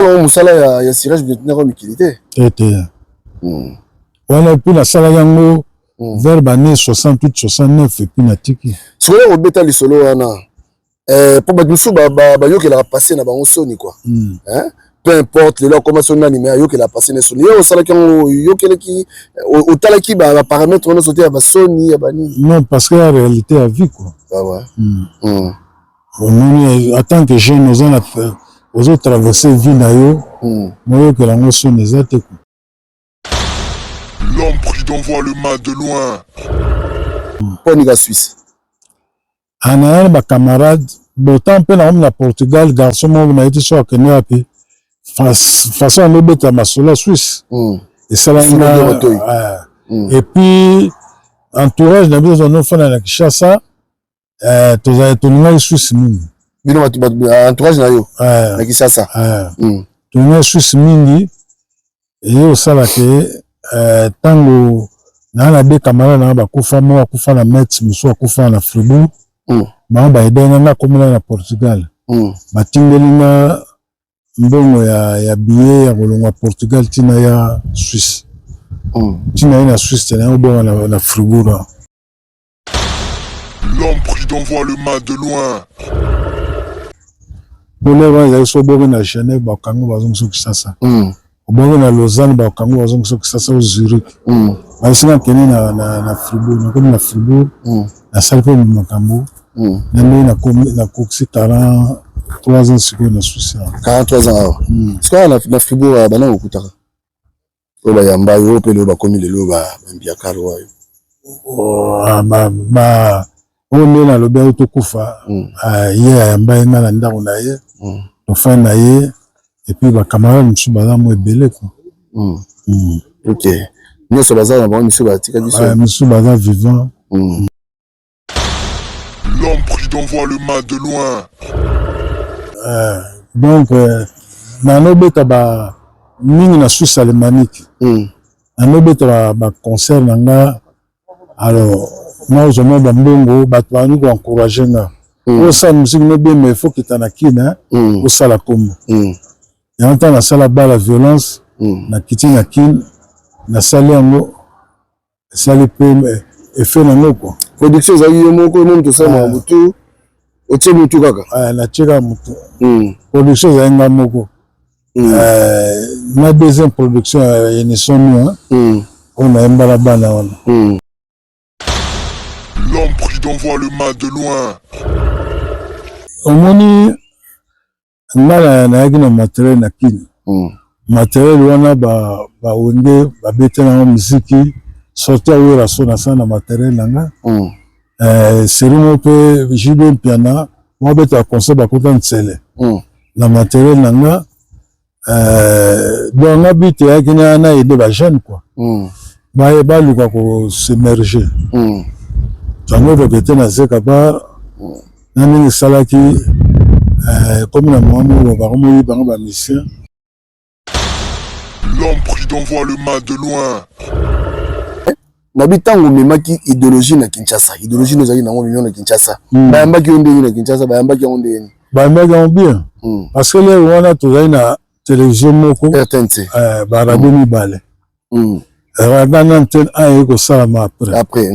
musala ya Siraj Vietnam comme utilité. Voilà, puis la salle yango vers l'année 68 69 et puis na tiki. Ce qu'on a obéta les solo ana pour battre ba yo que la passer na bango soni quoi. Hein? Peu importe les comment son animé yo que la passer na soni. Yo sala yo que qui au talaki ba paramètres on a sauté ba soni ya bani. Non parce que la réalité à vie quoi. Ah ouais. En tant que jeune nous on a aux autres traverser vie na yo. Moi que la notion des athées. L'homme pris d'envoie le mal de loin. Pour la Suisse. Ana ma camarade, d'autant peu na la Portugal, garçon moi m'a été sur que nous api façon nous beta ma sur la Suisse. Et ça là et puis entourage n'a besoin de nous faire la Kinshasa tous les tournois Suisse mingi. Bino entourage na yo. Na Kinshasa. Tournois Suisse mingi et au sala que tango na des camarades na ba kufa mo kufa na Metz muso kufa na Fribourg ba ba edena na komuna na Portugal batindeli na mbongo ya billet ya kolonga Portugal tina ya Suisse tina na Suisse na obonga na Fribourg. L'homme pris d'envoie le mal de loin. Pour les gens ils sont bongo na Genève ba kango bazong so kisasa bongo na Lausanne ba kango bazong so kisasa au Zurich basina kene na Fribourg na comme na Fribourg na salle pour makambo na coxi 43 ans sur na Suisse 43 ans ce qu'on na Fribourg bana okutaka oba yamba yo pe lo ba komi lelo ba mbia karo yo ba on na lobe auto kufa ye yamba ngala ndako na ye to fin na ye et puis ba camarade musu baza mo ebele ko OK nous sommes bazar na musu ba tika biso musu baza vivant. L'homme pris d'envoie le mal de loin. Donc na no beta ba mingi na Suisse alémanique na no beta ba concert nga alors moi je me bambongo ba twani ko encourager nga o sa musique no bien mais faut que tanakina o sala comme et en temps na sala ba la violence na kiti na kin na sala yango sala pe et fait na ngoko production za yo moko non to sala mutu o tse mutu kaka na tsheka mutu production za nga moko na deuxième production ni sonu on a mbala bana wana. L'homme pris d'envoie le mal de loin. Omoni ngala na yaki matériel na kini matériel wana ba onde ba betena muziki sortir wera sona sana matériel nanga serimo pe jibe piano mo beta concert ba kota ntsele na matériel nanga donc na bite yaki na aider ba jeune quoi ba luka ko s'émerger jango de betena zeka ba nani salaki comme la maman va remonter par ma mission. L'homme pris d'envoie le mal de loin. Nabitango memaki idéologie na Kinshasa. Idéologie nous a na union na Kinshasa. Bayambaki onde na Kinshasa, bayambaki onde. Bayambaki on bien. Parce que les wana to na télévision moko RTNC. Ba radio mi balé. Radana antenne a ko sala après.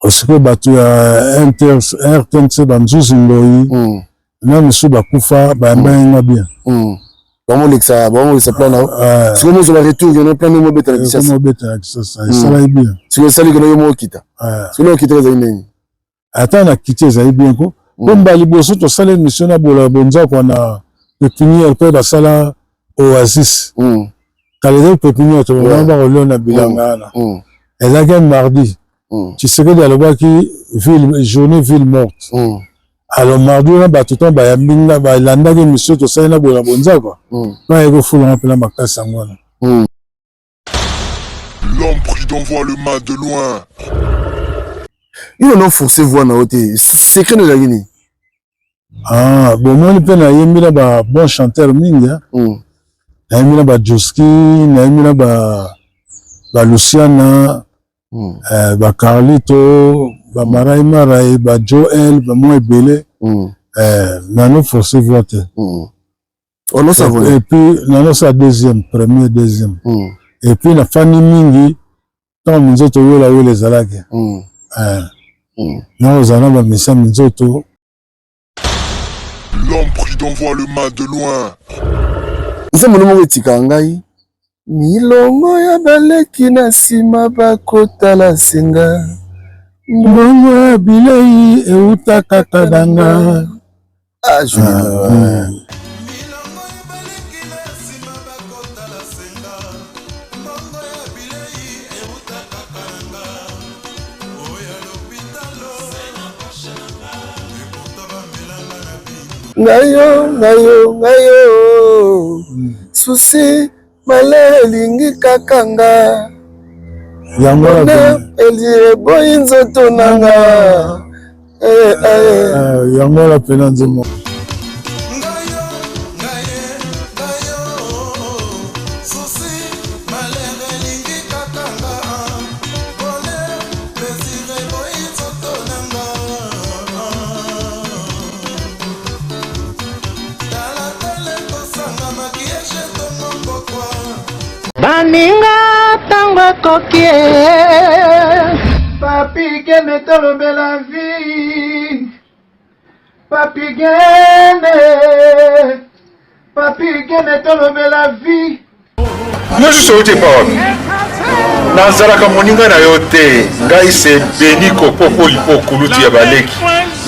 Parce que batu ya RTNC banzuzi ngoi. Na musu bakufa bayambaki bien. Comment ça plan là si on se retour il y a plein de mots bêta na Kinshasa ça va bien si on sali que no mo kita si no kita za nini ata na kiti za bien ko bomba liboso to sala mission na bola bonza ko na pépinière pe ba sala oasis kale pépinière to ba ko na bilanga na et là mardi tu sais que dans le bas qui journée ville morte alors mardi on ba tout temps ba yambinga ba landa ke monsieur to sala na bola bonza quoi ba ego fulu na pela makasa ngwana. L'homme pris d'envoie le mal de loin. Il non forcé voir na hôtel secret de la Guinée. Bon moi pe na yemila ba bon chanteur minga na yemila ba Joski na yemila ba Luciana ba Carlito ba Marai ba Joel ba moi belé na no forcé vote Oh non, ça va. Et puis, non, ça deuxième, premier, deuxième. Et puis, la famille Mingi, tant nous autres, là où les alagues. Non, aux années, mais ça, nous autres. L'homme prudent voit le mal de loin. Nze mono moko etika ngai milongo ya baleki na nsima bakotala senga mbongo ya bilei euta kaka nanga. ngayo susi male elingi kakanga eboyi nzoto nanga yango la pena nzemo baninga tango kokie papi gene tolobe la vie papi gene tolobe la vie moi je suis au parole nazalaka moninga na yo te ngai se beni kopopo lipo kulutu ya baleki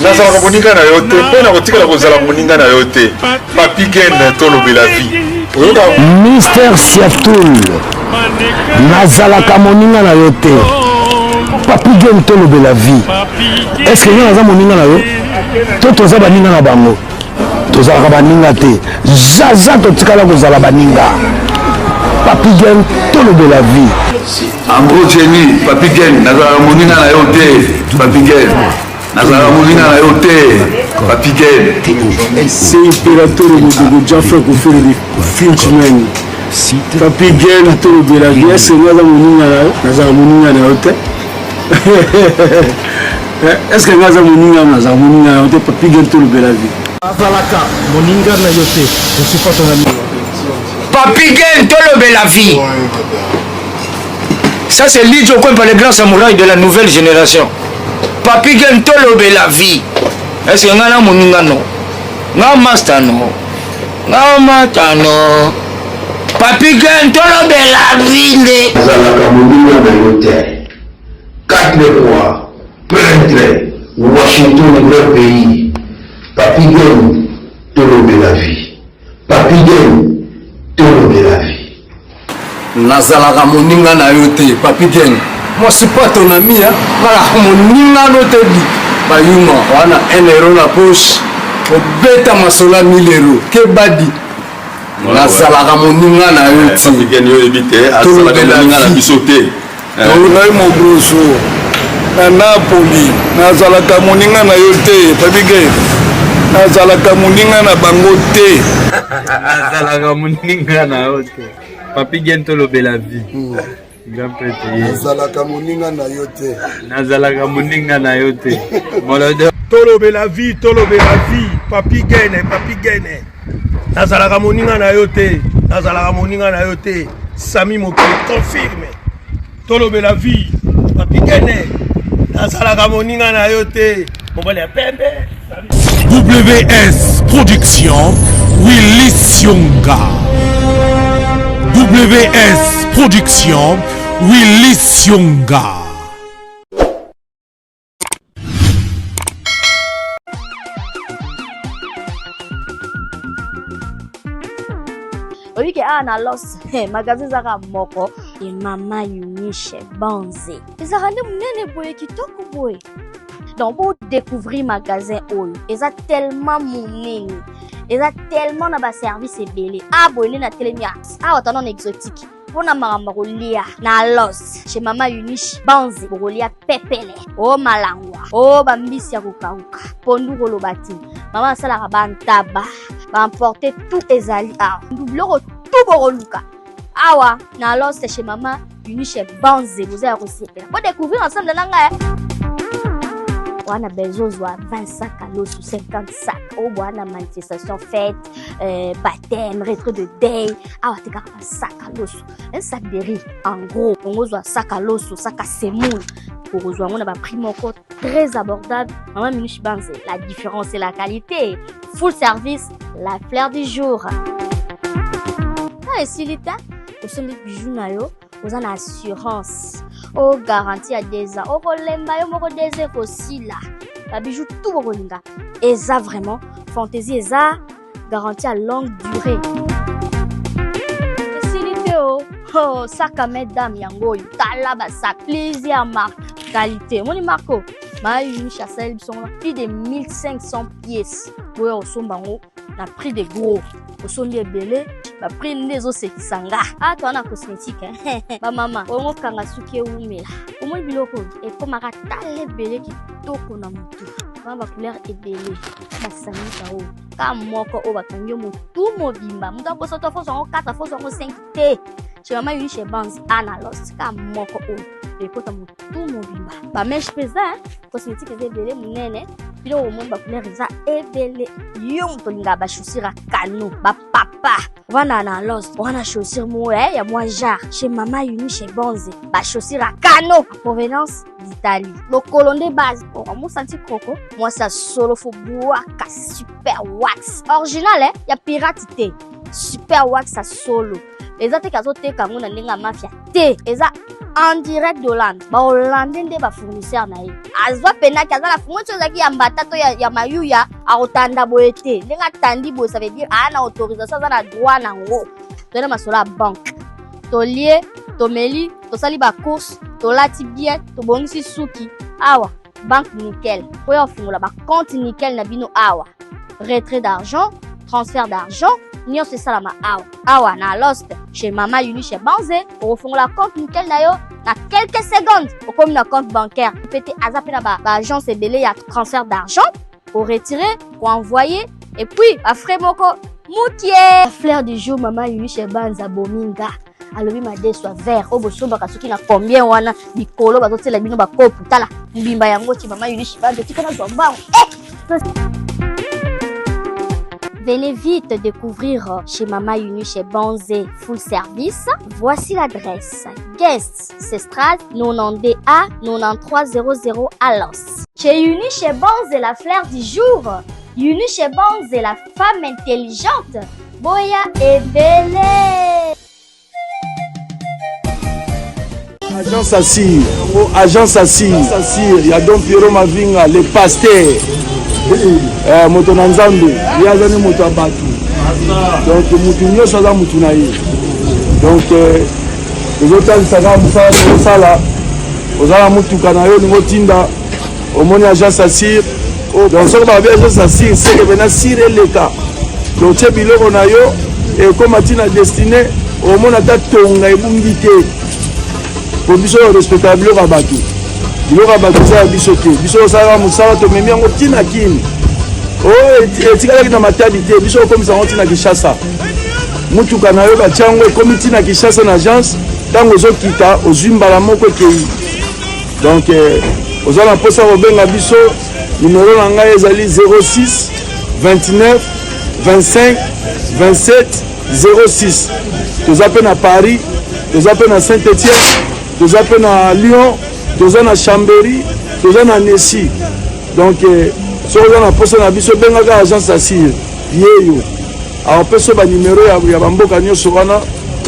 nazalaka moninga na yo te mpo na kotikala kozala moninga na yo te papi gene tolobe la vie Mister Siatoul nazalaka moninga na yo te papi gene tolobe la vie est-ce que yo naza moninga na yo to toza baninga na bango tozalaka baninga te jaja totikala kozala baninga papi gene tolobe la vie en gros Jenny papi gene nazalaka moninga na yo te papi gene nazalaka moninga na yo te papi gene c'est impérateur de Jaffa Kofere de Finchman papi gene tolobe la vie est-ce que naza moninga na yo nazalaka moninga na yo te est-ce que naza moninga nazalaka moninga na yo te papi gene tolobe la vie azalaka moninga na yo te je suis pas ton ami papi gene tolobe la vie. Ça c'est Lidjo Kwempa, le grand samouraï de la nouvelle génération. Papi gene tolobe la vie. Est-ce que ngana moninga no? Nga master no. Nga mata no. Papi gene tolobe la vie. nazalaka moninga na yo te 4 fois peintre Washington grand pays papi gene tolobe la vie papi gene tolobe la vie nazalaka moninga na yo te papi gene moi c'est pas ton ami hein nazalaka moninga no te bi bayuma wana 1 euro na poche obeta masola 1000 euro ke badi nazalaka moninga na yo te papi gene yo ebite azalaka moninga na biso te ngai mobroso na Napoli nazalaka moninga na yo te papi gene nazalaka moninga na bango te nazalaka moninga na yo te papi gene tolobe la vie grand prêtre nazalaka moninga na yo te nazalaka moninga na yo te tolobe la vie papi gene nazalaka moninga na yo te nazalaka moninga na yo te Sami Mokele confirme tolobe la vie papi gene nazalaka moninga na yo te mobali ya pembe WS Production Willy Sionga WS Production Willy Sionga. Oyi ke ana los magasin zaka moko e mama Eunice Banze. Ezaka nde munene boye kitoko boye. Donc pour découvrir magasin oyo, eza tellement munene. Eza tellement na ba service ebele. Ah boye na telemia. Ah otana exotique. Pona mama kolia na los chez mama Eunice Banze kolia pepele. Oh malangwa. Oh bambisi ya kokauka. Pondu kolobati. Mama sala bantaba. Va emporter tout ezali ah. Doublero tout boroluka. Awa na los chez mama Eunice Banze vous allez recevoir. Pour découvrir ensemble nanga. On a besoin de 20 sacs à l'eau sous 50 sacs. au bois na manifestation fête, baptême, retrait de deuil. Ah, tu as un sac à l'os, un sac de riz. En gros, on a un sac à l'os, un sac à semoule. Pour rejoindre, on a un prix encore très abordable. Maman Yunishe Banze, la différence c'est la qualité. Full service, la fleur du jour. Ah, et si l'État, au sein des bijoux nayo, vous avez une assurance. Oh, garantie à 2 ans. Oh, lemba yo moko 2 ans aussi là. La bijou tout au linga. Et ça vraiment, fantaisie et ça, garantie à longue durée. Et si l'État, oh, sac à mesdames yango, talaba sac, plaisir marque, qualité. Mon Marco, ma une chasselle, sont plus de 1500 pièces. Ouais, au son bango, na prix des gros. Au son des belés, ba prix des os qui sanga. Ah, toi, on a cosmétique, hein. Ba maman, on a kanga suke oumela. Au moins, biloko, et comme à tale belé qui toko na mutu. Ba couleur est belé. Ba sani kao. Ka moko o ba kanyo mutu mobimba. Muta ko soto fo son 4 fo son 5 t. Chez maman Yunishe Banze, Anna Lost, ka moko o. Et kota mutu mobimba. Ba mèche pesa, cosmétique est belé munene. Puis au monde ba couleur eza ebele. Yom tolinga ba chaussure à canon, ba papa. Wana na Lost, wana chaussure mo ya moi jar chez maman Yunishe Banze. Ba chaussure à canon, provenance d'Italie. Le colon de base, on m'a senti croco. Moi ça solo faut boire ka super wax. Original hein, y a piratité. Super wax à solo. Les autres kazote kango na ndinga mafia. Te, eza en direct d'Hollande. Ba Hollandais nde ba fournisseur na ye. Azwa pena kaza la fournisseur zaki ya mbatato ya mayuya a otanda boete. Ndinga tandi bo ça veut dire ana autorisation za na droit na ngo. Tona masola banque. To lié, to meli, to sali ba course, to lati bien, to bongisi suki. Awa, banque nickel. Oya fungula ba compte nickel na bino awa. Retrait d'argent, transfert d'argent. Nyo c'est ça la ma awa. Awa na Lost chez maman Yunishe Banze. Au fond la compte nickel na yo na quelques secondes. Au comme na compte bancaire. Pété azapé na ba agence et belé ya transfert d'argent. Pour retirer, pour envoyer. Et puis, à frais moko, moutier. La fleur du jour, maman Yunishe Banze bominga. Alobi ma deswa vert. Obo soba kasuki na combien wana. Bikolo bazote la bino ba kopu. Tala. Mbimba yango ti maman Yunishe Banze. Tika na zomba. Venez vite découvrir chez Maman Yunishe Banze full service. Voici l'adresse. Guest, Cestral, 92A 9300 à Los. Chez Yunishe Banze, la fleur du jour. Yunishe Banze, la femme intelligente. Boya et belle. Agence Assir, Agence Assir, il y a donc Pierrot Mavinga, le pasteur. Moto na nzambe yazani moto abatu donc mutu nyonso aza mutu na ye donc ezotalisaka mosala osala ozala mutuka na yo olingi otinda omoni agence Assir donc soki babi agence Assir seke pena sire eleka donc tie biloko na yo ekoma ntina destine omoni ata tonga ebungi te po biso respecta biloko ya bato. Biloko ya bato eza ya biso te. Biso osalaka mosala tomemi yango ntina kini. Oh, etikalaki na matadi te. Biso okomisa yango ntina Kinshasa. Mutuka na yo batia yango ekomi ntina Kinshasa na agence. Ntango ozokita ozwi mbala moko ekei. Donc oza na mposa kobenga biso. Numero na ngai ezali 06 29 25 27 06. Toza mpe na Paris, toza mpe na Saint-Étienne, toza mpe na Lyon, toza na Chambéry, toza na Nessi. Donc soki oza na posa na biso bengaka agence Assir yeyo apesa ba numero ya bamboka nyonso wana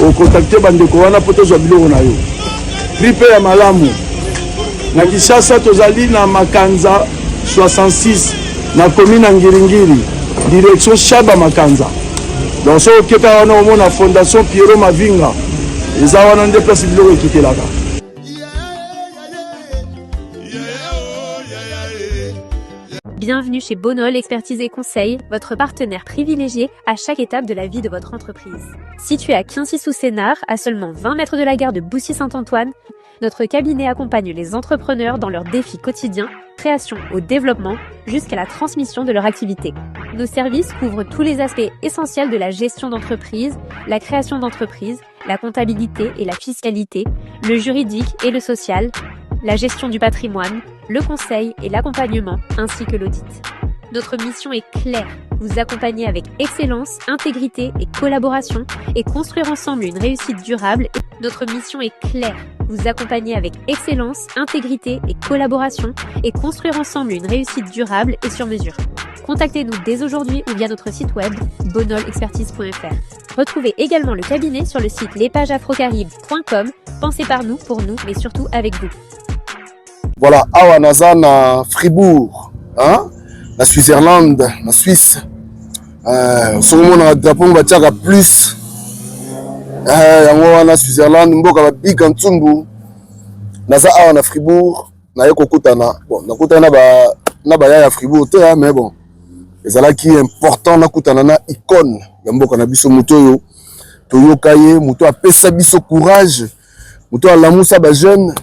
okontakte bandeko wana mpo tozwa biloko na yo. Prix mpe ya malamu na Kinshasa tozali na Makanza 66 na commune ya Ngiringiri direction Shaba Makanza. Donc soki oketa wana omona fondation Pierrot Mavinga eza wana nde place biloko ekitelaka. Bienvenue chez Bonol Expertise et Conseil, votre partenaire privilégié à chaque étape de la vie de votre entreprise. Situé à Quincy-sous-Sénart, à seulement 20 mètres de la gare de Boussy-Saint-Antoine, notre cabinet accompagne les entrepreneurs dans leurs défis quotidiens, création au développement, jusqu'à la transmission de leur activité. Nos services couvrent tous les aspects essentiels de la gestion d'entreprise, la création d'entreprise, la comptabilité et la fiscalité, le juridique et le social, la gestion du patrimoine, le conseil et l'accompagnement, ainsi que l'audit. Notre mission est claire, vous accompagner avec excellence, intégrité et collaboration et construire ensemble une réussite durable. Notre mission est claire, vous accompagner avec excellence, intégrité et collaboration et construire ensemble une réussite durable et sur mesure. Contactez-nous dès aujourd'hui ou via notre site web bonolexpertise.fr. Retrouvez également le cabinet sur le site lespagesafrocaribe.com. Pensez par nous, pour nous, mais surtout avec vous. Voilà, awa naza na Fribourg, hein? La Switzerland, la Suisse. Souvent on a drapeau batiaka plus. Yango wana Switzerland mboka ba big Ntsumbu. Naza awa na Fribourg, na yeko kutana. Bon, na kutana na ba ya Fribourg te, mais bon. Ezala qui est important na kutana na icône ya mboka na biso muto yo. Toyoka ye, muto apesa biso courage. Muto alamusa ba jeune.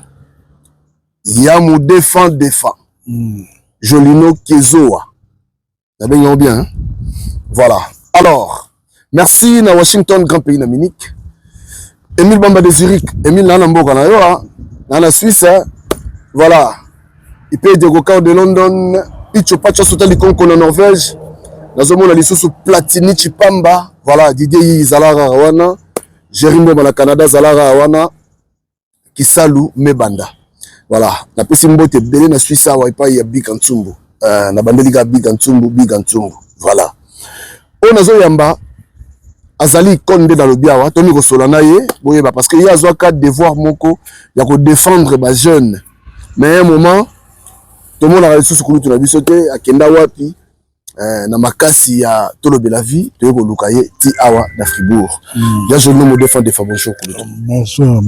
Yamu défend. Jolino Kezoa. Bien, bien. Hein? Voilà. Alors, merci na Washington, grand pays d'Amérique. Emile Bamba de Zurich. Emile Nanamboka na yo, dans la Suisse. Voilà. Il paye des Gokao de London. Picho Pacho Sotali Konko na Norvège. Nazomo na lisusu Platini Chipamba. Voilà. Didier Zalara Wana. Jérimbo na Canada Zalara Wana. Kisalu Mebanda. Voilà, na pesi mbote belé na Suisse wa pa ya Big Ntsumbu. Na bandeli ka Big Ntsumbu. Voilà. On a zo yamba azali konde dans le biawa, tomi ko solana ye, boyeba parce que il y a zo ka devoir moko ya ko défendre ba jeune. Mais à un moment tout le monde a reçu ce kulu tu na bisote akenda wapi na makasi ya tolobela vie, to ko lukaye ti awa na Fribourg. Ya je nomme défendre bonjour kulu. Bonsoir.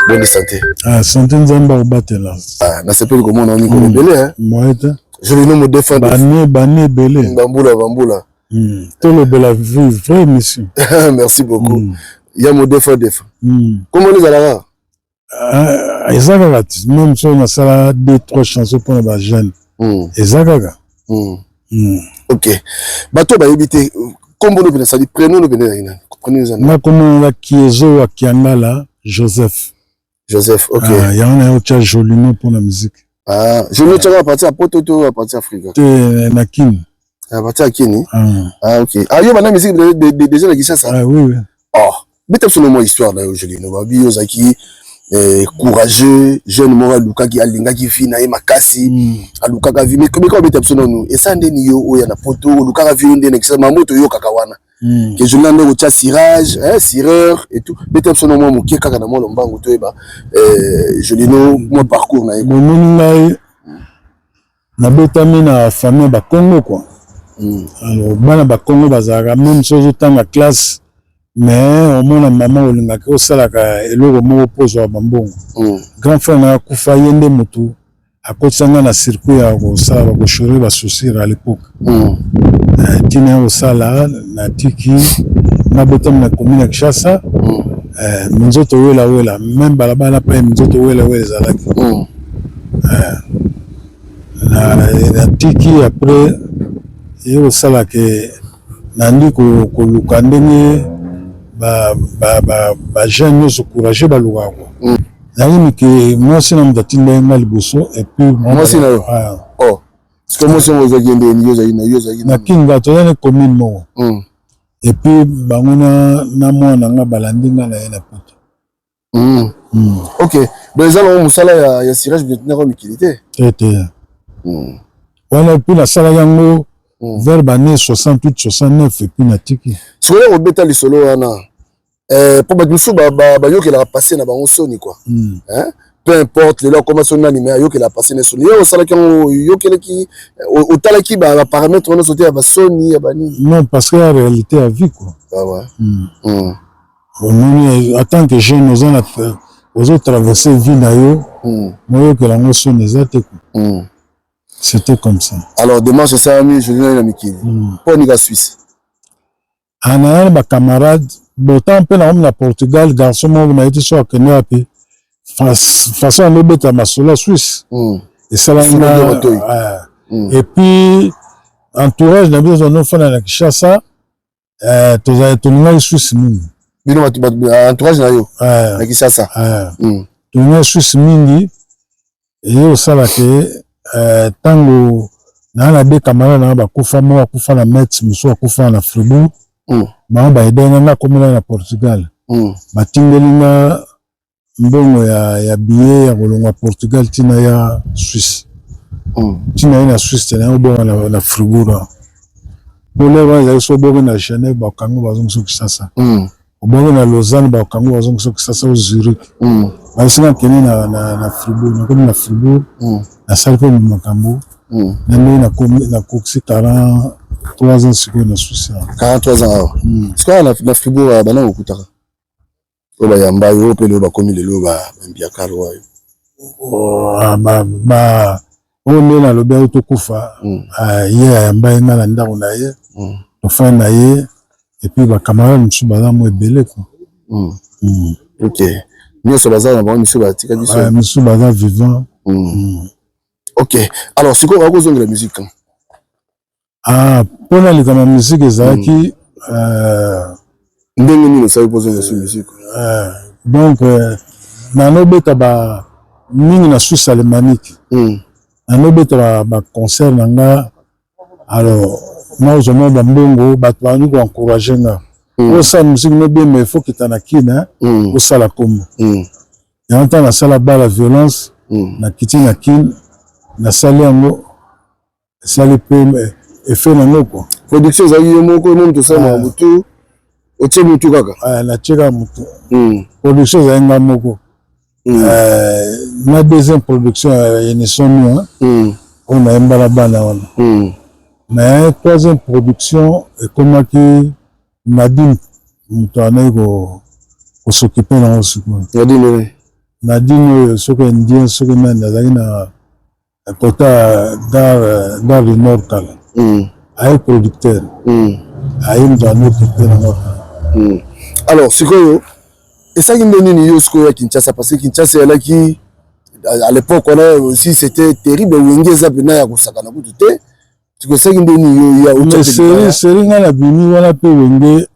Bonne santé. Santé nzamba obatela. Na sepeli ko mona ni ko belé hein. Moeta. Je le nomme défendre. Bané belé. Bambula. Tolobela vie, vraie mission. Merci beaucoup. Il y a mon défend. Comment les alara? Ezaka même si on a ça 2-3 chansons pour les jeunes. Ezaka. OK. Bato ba yebite kombo no bena sali prénom no bena ina. Prenez na comment la Kiezo wa Kiangala Joseph, OK. Il y a un autre Jolino pour la musique. Jolino tu vas partir à Pototo à partir Afrique. Na Kin. À partir à Kini. OK. Yo bana musique déjà la Kinshasa. Oui. Oh, mais t'as absolument histoire là Jolino. Ba bio zaki courageux, jeune mora luka ki alinga ki fina e makasi, aluka ka vi mais comment t'as absolument et ça ndeni yo oya na poto luka ka vi ndeni kisa mamoto yo kakawana. Que je n'ai pas cirage, cireur et tout. Mais t'as absolument mon qui est kaka na mon lombango to eba. Je l'ai no mon parcours na eko. Mon ngai na betami na famille ba Congo quoi. Alors bana ba Congo bazaka même chose dans la classe mais au moins maman olinga ko sala ka eloko mo pose wa bambongo. Grand frère na kufa yende mutu akosanga na circuit ya ko sala ko shore ba soucier à l'époque. Tina au sala na tiki na botam na commune Kinshasa minzoto wela même balabala pa minzoto wela zalaki na tiki après et au sala ke nandi ko luka ndenge ba jeune se courager ba luka ko nani ke moi sina mdatinda nga liboso et puis moi sina oh comment ça vous avez gagné na kinga to na commune mo et puis bangona na mwana nga balandinga na ena poto OK donc ils ont musala ya cirage maintenant comme utilité voilà puis la sala yango vers l'année 68 69 et puis na tiki so on beta le solo wana pour ba biso ba yo ke la passer na bango soni quoi hein. Peu importe les comment son animé yo que la passer na soni yo sala yo que qui au tala qui ba paramètre on sauter ba soni ya bani non parce que la réalité à vie quoi on attend que jeune aux autres traverser vie na yo moi que la notion des athées c'était comme ça alors demain c'est ça ami je viens na mikili pour ni ga Suisse ana ba camarade botan pe na na Portugal garçon mo na été sur Kenya pe façon le beta masolo Suisse et ça là et puis entourage na besoin no fana na Kinshasa to na Suisse mingi bino entourage na yo na Kinshasa to na Suisse mingi et au sala que tango na des camarades na ba kufa mo kufa na Metz muso kufa na Fribourg ba ba edena na komuna na Portugal ba tingelinga mbongo ya billet ya kolonga Portugal tina ya Suisse tina na Suisse na obonga na Fribourg pour les gens qui sont na Genève ba kango bazong so kisasa obonga na Lausanne ba kango bazong so kisasa au Zurich ba singa kene na Fribourg na komi na Fribourg na salko makambo na coxi 43 ans siko na Suisse 43 ans est-ce que na Fribourg bana okutaka oba yamba yo pele ba komi lelo ba mbiaka lo ba on na lobe autokufa ye yamba nga na ndako na ye to fa na ye et puis ba camarade msu ba mo ebele ko OK nous sommes bazar na ba msu ba tika biso msu ba vivant OK alors c'est quoi cause de la musique pour la musique ezaki ndenge nini ça pose sur musique donc na beta ba mingi na Suisse alémanique na beta ba concert nanga alors moi je me bambongo ba twani ko encourager nga osa musique no bien mais faut que tana kina osa la kombo ya ntana na sala ba la violence na kiti na kin na sali yango sali pe effet na noko production za yemoko monde to ça mutu otie mutu kaka na cheka mutu production za nga moko na deuxième production émission nous on a mbala bana wana mais troisième production comme qui Nadine mutu aneko ko s'occuper na aussi Nadine soko indien soko na na côté dans le nord kala ay producteur ay dans notre alors c'est quoi et ça qui donne une yosko à Kinshasa parce que Kinshasa est là qui à l'époque on a aussi c'était terrible wengeza bina ya kusaka na kutu te c'est ça qui donne ya mais c'est nga la bini wana pe wenge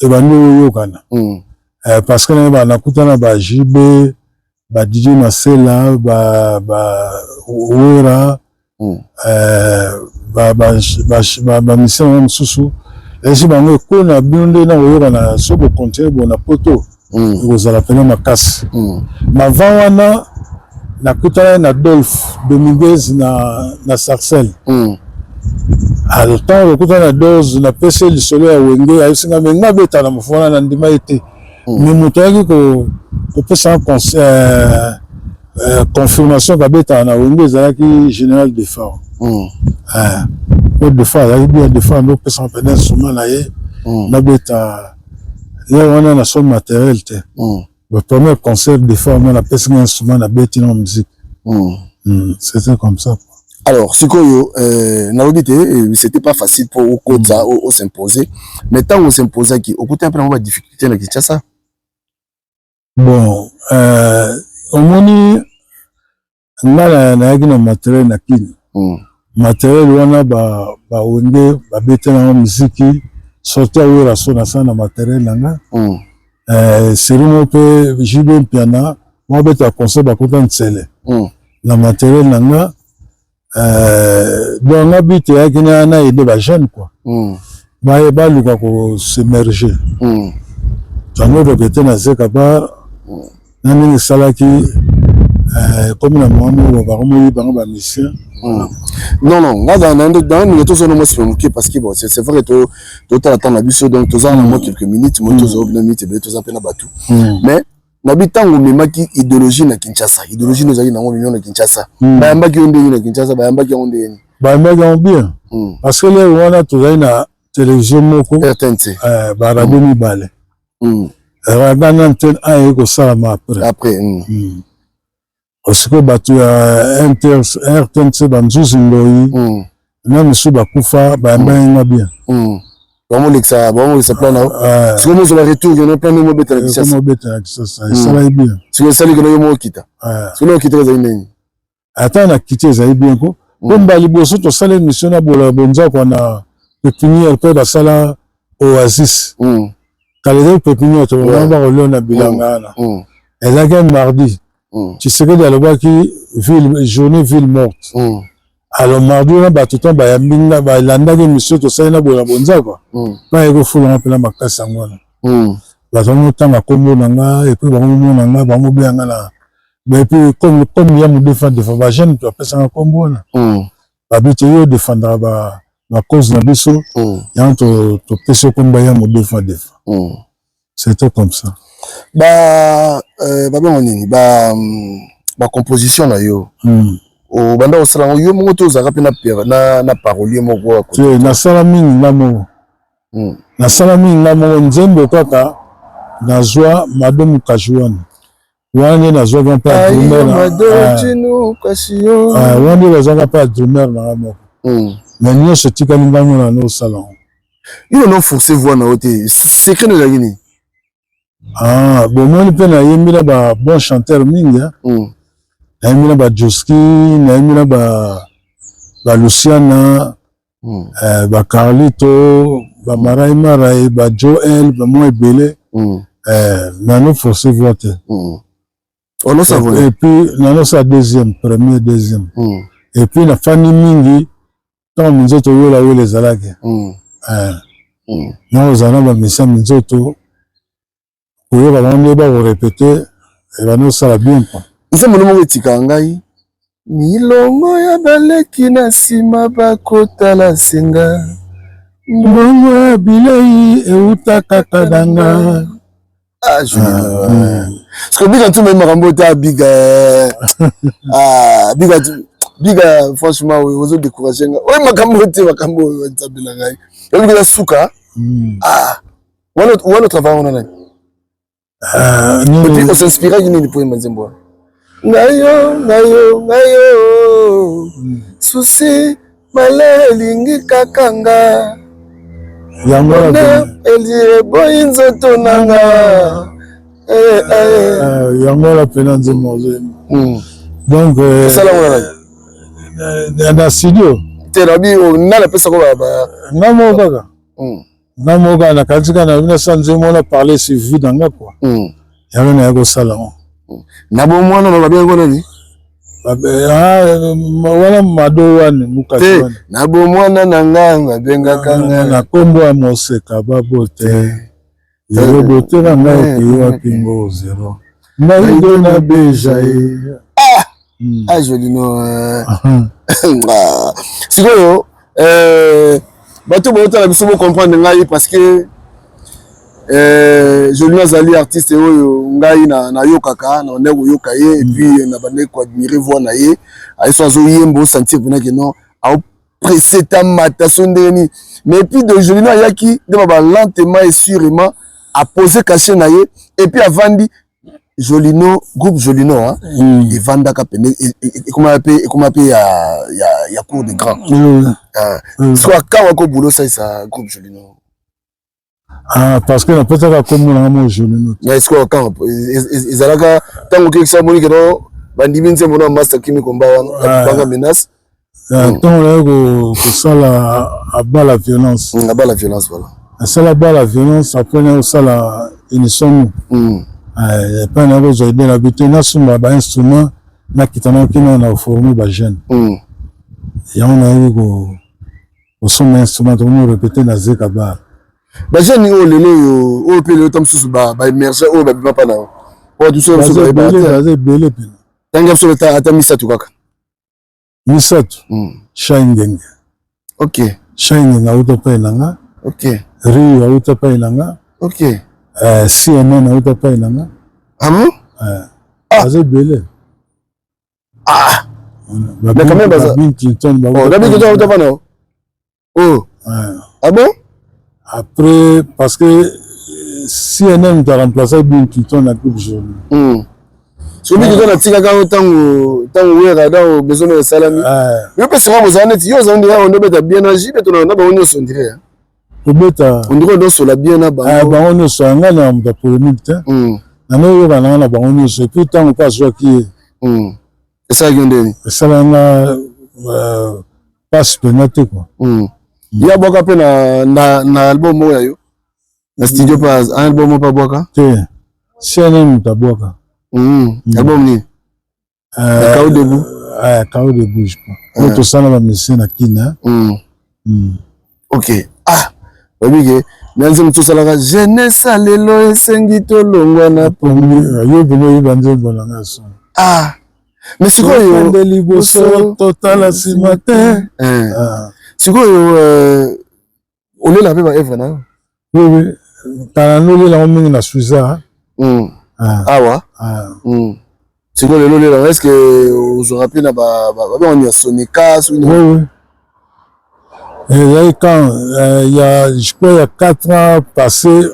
e bando yo kana parce que na kutana ba JB ba DJ Marcela ba Ora ba mission mususu esi bango ko na binde na oyoka na soko continuer bona poto kozala pena makasi mavant wana nakutana na Dolph Dominguez na Sarcelles alors tant okutana na dose na pese lisolo ya wenge ayisinga menga beta na mfona na ndima ete mais moto yaki ko pesa confirmation ka beta na wenge ezalaki général de fort de fois il y a des fois nous personnes pendant souvent là na beta là on a na son matériel te le premier concert de fois on a personne instrument na beta na musique c'était comme ça alors sikoyo c'était pas facile pour au s'imposer mais tant on s'imposait qui au côté un peu on va difficulté na Kinshasa bon au moni ngala na yaki na matériel na kini matériel wana ba wende ba betela musique sortir wera so na sana matériel nanga serimo pe jibe piano mo beta concert ba kota ntsele na matériel nanga donc na bite yaki na ide ba jeune quoi ba luka ko s'immerger tango de betena zeka ba na mingi salaki comme la maman va vraiment ba mission non dans nous tous on nous fait parce que bon c'est vrai que tout à temps la biso donc tous en quelques minutes motos au minutes et tous en peine batu mais nabitango memaki idéologie na Kinshasa idéologie nous ali na million na Kinshasa ba mbaki onde na Kinshasa ba mbaki onde ba mbaki bien parce que les wana tous na télévision moko RTNC ba radio mi balé radana antenne a ko salama après parce que batu ya RTNC banzuzi ngoi na misu bakufa ba mbenga bien vraiment l'exa bon ça plan là c'est comme ça retour il y a plein de mots bêta là ça ça va bien c'est ça que nous mo kita c'est nous kita za nini ata na kiti za bien ko bomba liboso to sala mission na bola bonza ko na pépinière pe da sala oasis kalere pépinière to na ba ko na bilanga na elle a gagné mardi tu sais que dans le bas qui ville journée ville morte alors mardi on ba tout temps ba ya minga ba landa ke monsieur to sai na bona bonza quoi ba eko fula na makasa ngona ba zono tanga kombo nanga et puis ba kombo nanga ba mo bien na mais puis comme ya mo défendre ba jeune to pesa na kombo na ba biti yo défendre ba cause na biso ya to pesa kombo ya mo défendre c'était comme ça ba ben nini ba composition na yo o banda osala yo mongo to zaka pe na parolier moko ko na sala mingi na mo nzembo kaka na joie madame kajuan wana na joie grand père wana na joie pas drummer na mo mais nous ce tika lingango na no salon yo non forcer voix na ote secret na gini bon moi pe na yemira ba bon chanteur mingi na yemira ba Joski na yemira ba Luciana ba Carlito ba Marai ba Joel ba moi belé na no forcer vote on savait et puis na no sa premier deuxième et puis na fani mingi tant minzoto yo la yo les alaki na ozana ba misa minzoto oyo ba ngombe ba répéter et ba no sala bien quoi isa mono mo etika ngai milongo ya baleki na sima bakotala singa mbongo ya bilei euta kaka danga parce que biga ntuma makambo ta biga biga franchement ozo décourager nga oyo makambo te makambo ntabila ngai yo biga suka wana travail on a on s'inspire ni pour Manzembo ngayo susi malelingi kakanga yangola elie boy nzoto nanga yangola pena Nzembo donc na studio terabi na la pesa ko ba ngamo kaka ngamo kana katika na vina Nzembo na parler sur vie danga quoi yango na yako salon na bo mwana na babia ngona ni wala mado wane mukati wane na bo mwana na nganga benga kanga na kombo ya moseka babote yero bote na ngai kiwa pingo zero ngai na beja Jolino sikoyo bato bota la biso comprendre ngai parce que Jolino azali artiste oyo ngai na yokaka na ndeko yokaye et puis na bande ko admirer voix na ye aiso azo yembo sentir pena que non au précédent mata sondeni mais puis de Jolino ayaki de ba lentement et sûrement a poser caché na ye et puis avandi Jolino groupe Jolino hein et vanda kapene et comment appeler ya cours de grand soit quand ko boulot ça groupe Jolino parce que na peut-être comme na mo Jolino est-ce que quand ils alaka tango que ça moni que non bandimi nzembo na master kimi komba wana banga menace tant là ko sala aba la violence voilà sala aba la violence après na sala émission pas na besoin de la bité na suma ba instrument na kitana kina na former ba jeune ya on a eu ko son instrument on répéter na zeka ba jeune o lelo yo o pele tam susu ba immersion o ba bima pa na o du so ba belé tanga so ata misatu kaka misatu shining OK shining auto pa nanga OK ri auto pa nanga OK CNN auto pa nanga bon azé belé mais quand même ça d'habitude auto pa non bon après parce que CNN t'a remplacé Bill Clinton à Coupe jaune so Bill Clinton a tika ka tango wera da besoin de salami yo pe sera bozana ti yo zandi on doit être bien agi beto na ba onyo sondire obeta on dirait donc sur la bien na ba ba onyo so nga na mda polémique te na no yo bana na ba onyo so puis tango pas so qui et ça yondeni ça na passe penate quoi ya boka pe na album moya yo na studio pas album pa boka te CNN ta boka album ni Kao debout. Kao debout, je crois. Tout ça, la musicien à Kina. Ok. Ah, oui, mais tout ça, la jeunesse, allélo, et sengito, longwana, pongu. Ah, mais c'est quoi, total, ce matin. C'est quoi, on est là avec Eve, non? Oui. Quand on est là, on est là, Suza. Ah ouais? C'est quoi le lot là? Est-ce que vous vous rappelez là, on y a Sonica? Oui. Et là, quand je crois il y a 4 ans passés,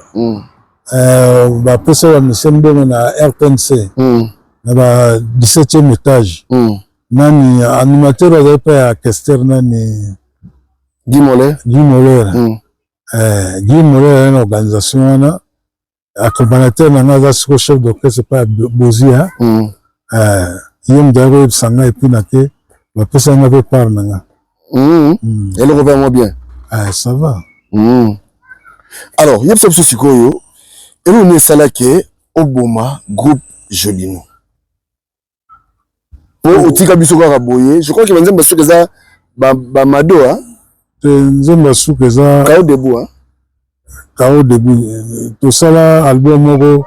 après ça, nous sommes à RTNC, à 17e étage. Nani animateur avait pas à Kester, nani Guy Moller. Guy Moller est une organisation, accompagnateur, le chef d'orchestre, c'est pas Bozia. Il y a un dialogue de Sanga et puis Nake, la personne n'avait pas parlé. Elle revient moins bien. Ça va. Alors, il y a une chose Sikoyo, et on est Salake, Oboma, groupe Jolino. Pour Otika Bissoko Raboye, je crois qu'il va dire que ça, Mado, hein? C'est ça. Kao debout, hein? Kao debout. Tout ça là, album,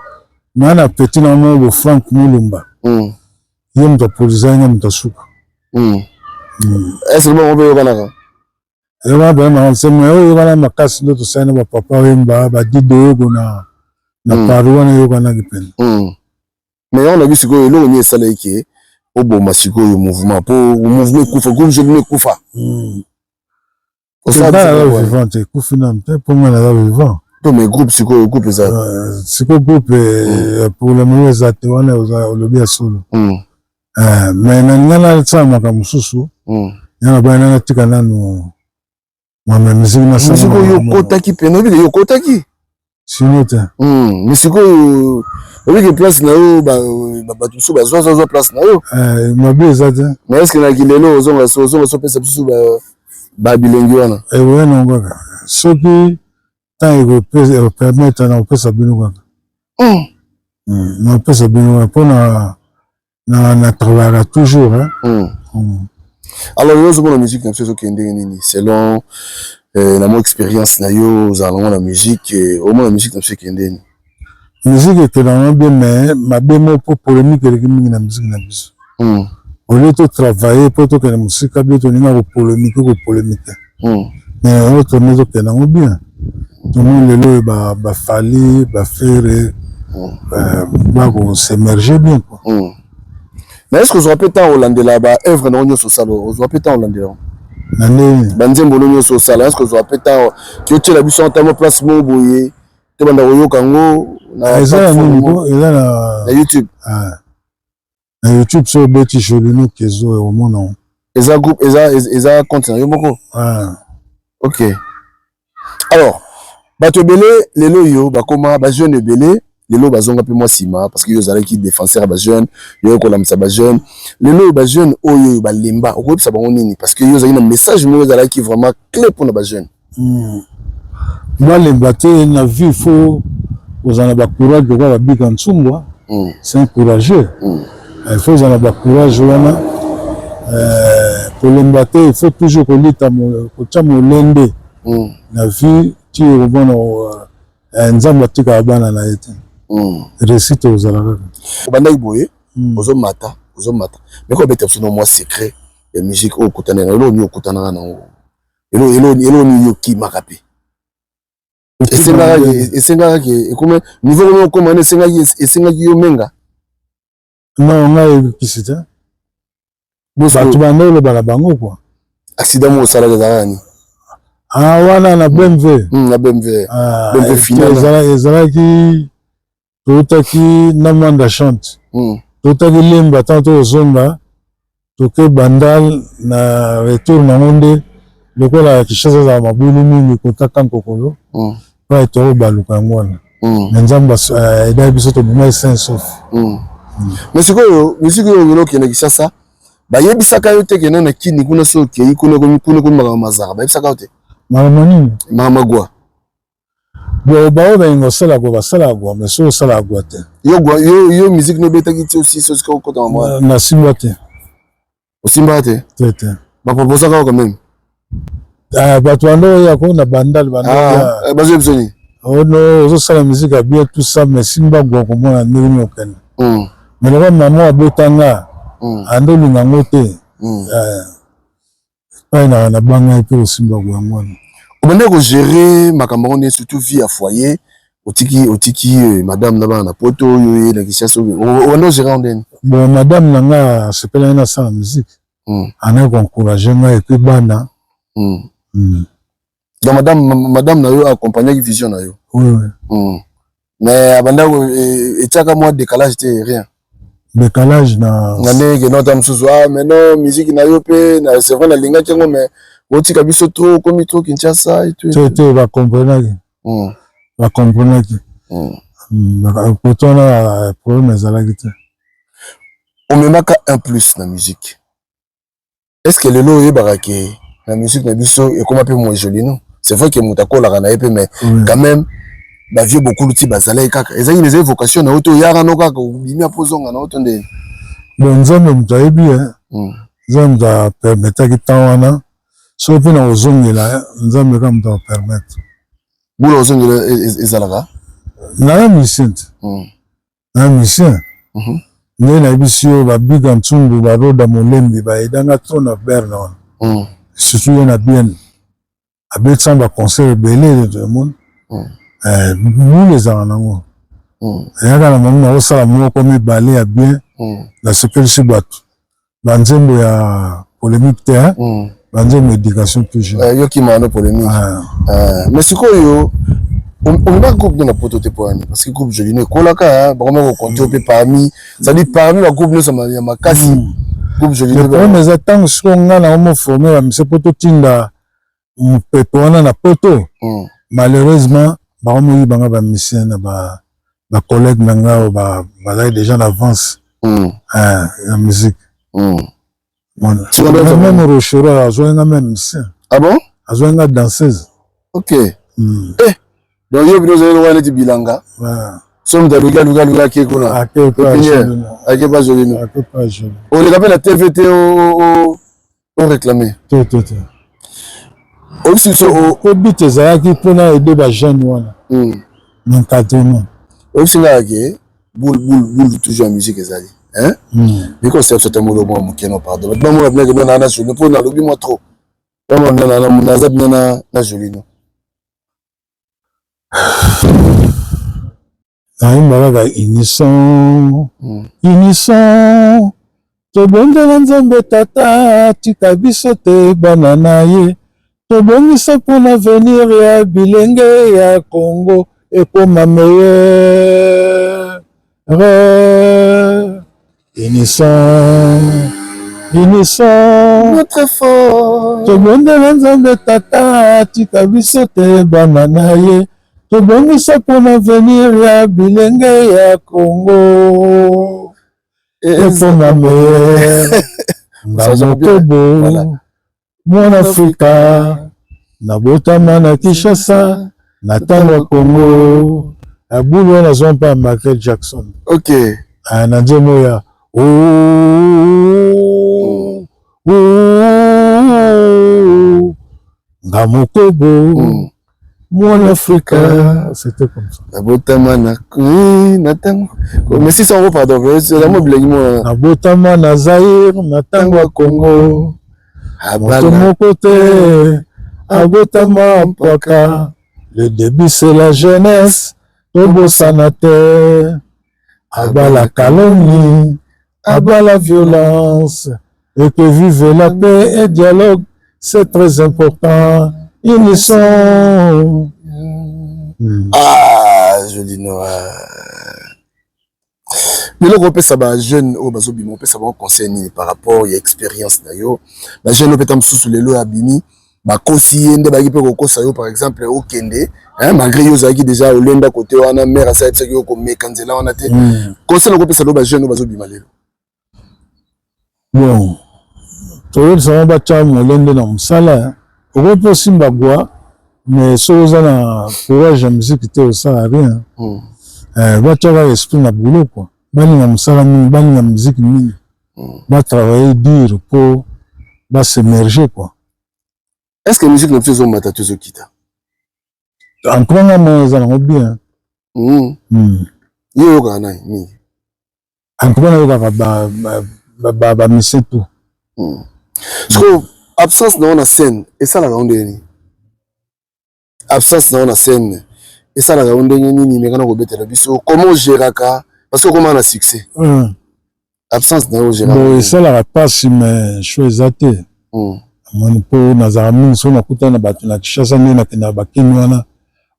on a petit nom de Frank Mulumba. Il y a un policier, il y a un souka. Est-ce que on peut y aller? Il y a un makas de tout ça, il y a papa, il y a Dido, il y a Parouane, il y a un mais on a vu ce que l'on est salé qui est au bon massiko, le mouvement, pour le mouvement Koufa, comme je le Koufa. C'est pas la vivante, c'est Koufinam, pour moi, la vivante. Mais groupe, c'est quoi le groupe? C'est quoi le groupe pour le moment, on a le bien solo. Mais nana ça maka mususu yana bana na tika nanu mama musique na sana musique yo kotaki peno bi yo kotaki sinota musique yo avec place na yo ba tusu ba zo place na yo mabe ezate mais est-ce que na kilelo ozonga so pesa tusu ba bilengi wana ouais non ngaka soki tant il peut permettre na pesa bino ngaka na pesa bino pona na travaillera toujours hein. Alors yo la musique comme ça selon la mon expérience na yo allons la musique au moins la musique comme ça kendeni musique était vraiment bien mais ma bémo pour polémique avec la musique na biso au lieu de travailler pour que la musique bien to ninga polémique mais on tourne to tena bien tout le monde le ba fali ba faire ba on s'émerger bien quoi. Mais est-ce que vous rappelez tant Hollandais là-bas, œuvre non yo social, vous rappelez tant Hollandais là? Banzembo non yo social, est-ce que vous rappelez tant que tu as vu son temps place mo boye, te banda yo kango na YouTube. Na YouTube sur Betty Jolino Kezo au monde. Eza groupe, eza compte na yo moko. OK. Alors, bato belé lelo yo ba koma ba jeune belé lelo bazonga pe moi sima parce que yo zala ki défenseur ba jeune yo ko lamsa ba jeune lelo ba jeune oyo ba lemba ko pisa bango nini parce que yo zali na message mo zala ki vraiment clé pour ba jeune moi lemba te na vie faut vous en avoir courage de voir la big en tsumwa c'est encourageux il faut vous en avoir courage wana pour lemba te il faut toujours ko lita mo ko chamo lende na vie tu au bon nzamba tika bana na yete récite aux alaka banda iboye ozo mata mais ko beta sono moi secret et musique au kutana na lo ni okutana na elo ni yoki makape esenga ki comme niveau comme on esenga ki yo menga non ngai kisita batu banolo bala bango quoi accident mo sala de zarani wana na BMW na BMW final ezalaki totaki na manda chante totaki lemba tanto ozonga toke bandal na retour na monde lokola Kinshasa za mabulu mingi kotaka nkokolo pa etoro baluka ngwana nzamba eda biso to bima sense of mais sikoyo musique yo ngelo kene Kinshasa ba yebisaka yo te kene na kini kuna so kei kuna mazara ba yebisaka yo te Mama nini? Mama gwa. Bon, bah, ben, on sait la go, mais ça, ça la go. Yo, musique no beta qui aussi, c'est ce qu'on compte en moi. Na Simboate. Au Simboate? Tete. Bah, propose ça quand même. Ah, bah, tu as na bandal, ah, bah, j'ai besoin. Oh non, ça la musique a bien tout ça, mais Simba go, comment on a mis au Ken. Mais le maman a botanga, ando lungangote. Pas na banga et puis au Simba go, moi. On va gérer ma camarade surtout vie à foyer. Otiki, madame là-bas, na poto, la Kishasa. On va gérer en den. Bon, madame Nanga, c'est pas la sa musique. On a encouragé moi et puis bana. Donc madame n'a eu accompagné vision na yo. Oui. Mais abanda et tchaka moi décalage c'était rien. Décalage na. Nane que notre âme mais non musique na yo pe, c'est vrai la linga tchango mais otika biso trop comme trop Kinshasa et tout. Tu va comprendre. Va comprendre. Pourtant là problème est là qui. On me marque un plus dans la musique. Est-ce que le lot est baraqué? La musique n'a biso et comment peut moi joli non? C'est vrai que Moutako la rana épée mais quand même bah vieux beaucoup l'outil bazalé kaka. Ils ont des évocations na auto yara no kaka bimi apozonga na auto ndé. Bon nzambe mutayebi nzambe da permettre ki tawana so pe na ozongela nzambe ka muta permettre. Bula ozongela ezalaka? Na mission. Na mission. Ne na bisio ba biga ntungu ba roda molembi ba edanga trona berna. Surtout na bien. Avec ça, on va concert belé de monde. Nous les avons. Et là, la maman a aussi la maman comme balé à bien. La sécurité se bat. Banzembo ya polémique terre. Banzembo éducation toujours. Yo qui m'a polémique. Mais c'est quoi yo? On a un groupe dans la poto tepoani parce que groupe joli ne kolaka vraiment on compte au parmi. Ça dit parmi la groupe nous ça m'a cassé. Groupe joli. Mais mes attentes sont là on m'a formé mais poto tinda. Wana na poto malheureusement ba moyi banga ba mission na ba collègue nanga ba déjà en avance la musique même Rochero azoenga même mission. Ah bon azoenga danseuse. OK donc yo bino zelo wana ti bilanga somme de luga qui kuna ake pas joli on les appelle la TVT au réclamer aussi au but ezalaki mpona aider bajeune wana encadrement aussi ngaki boule toujours en musique ezali hein biko c'est molo mo mukeno pardon ba mo bien que na joli pour na lobi mo trop vraiment na za bien na joli no aimbalaka unison tobondela nzambe tata tika biso te bana na ye tobongisa mpona avenir ya bilenge ya Congo ekoma meilleur unison notre fort tobondela nzambe tata tika biso te bana na ye tobongisa mpona avenir ya bilenge ya Congo ekoma meilleur ngamokobo mwana Afrika nabotama na Kinshasa na ntango ya Congo abulu wana azwa mpa Michael Jackson. OK na nzembo ya ngamokobo mwana Afrika c'était comme ça. Nabotama na ntango mais si ça on pardon c'est la mobilité moi nabotama na Zaire na ntango ya Congo moto moko te abotama mpaka le début c'est la jeunesse tobosana te abala calomnie abala violence et que vive la paix et dialogue c'est très important ils sont joli no mais le groupe ça va jeune au bazo bimo ça va conseiller par rapport à expérience d'ailleurs la jeune au petam sous les lois abini ba conseiller nde ba ki pe ko sayo par exemple au Kende hein malgré yo zaki déjà au lenda côté wana mère ça c'est que ko mekanzela wana te conseil le groupe ça ba jeune au bazo bima lelo bon to ça va ba chamo lende na musala au simba gwa mais si vous avez un courage de musique qui ne sert à rien, vous avez un esprit de boulot. Vous avez une musique, vous allez travailler dur pour s'émerger. Est-ce que la musique ne fait pas matatu ce qui t'a? Encore un moment, ils allons bien. Yo, encore un moment, c'est tout. Parce que absence dans la scène, et ça la ronde. Absence dans la scène, et ça la ronde. Comment gérer ça? Parce que comment on a succès? Absence dans le gérer. Bon, et ça la pas si mais chose à te. Mon po nazarami so na kuta na batu na kishasa na kina bakini wana.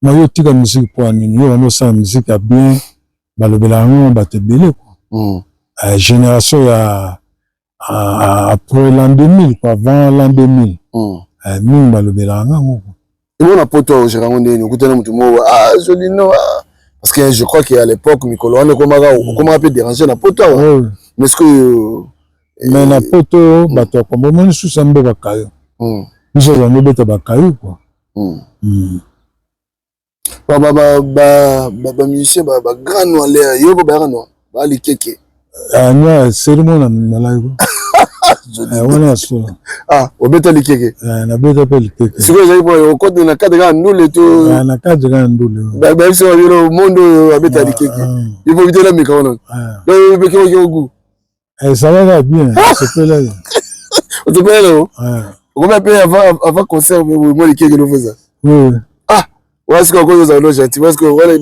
Moi yo tika musique pour anini yo no sa musique a bien balobela ngo batebele quoi. Génération ya après l'an 2000 quoi, avant l'an 2000. Ming balobela ngo. Et on a poto au gérer ndeni okuta na mutu mo joli no parce que je crois qu'à l'époque Mikolo on comment peut déranger na poto. Mais est-ce que mais na poto bato kombo moni susambe bakayo. Biso za nobeta bakayo quoi. Ba musicien ba grand noir l'air yo ba no ba likeke. Anya cérémonie na la yo. Wana so. Obeta likeke. Na beta pe likeke. Siko za ipo au code na cadre ndule to. Na cadre ndule. Ba biso yo mondo abeta likeke. Il faut éviter la micro non. Donc be ko go. Ça va bien, c'est pas là. On te paye là. On va payer avant concert moi les qui nous fait ça. Oui. Ouais, est-ce qu'on cause ça gentil parce que voilà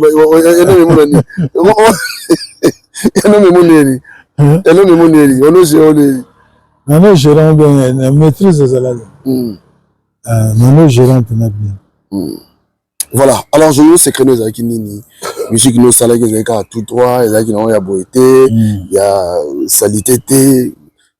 on gérant bien, maîtrise ça là. Gérant bien. Voilà, alors je nous secret nous avec Nini. Musique nous salaire que avec tout droit, il y a beauté, il y a salité,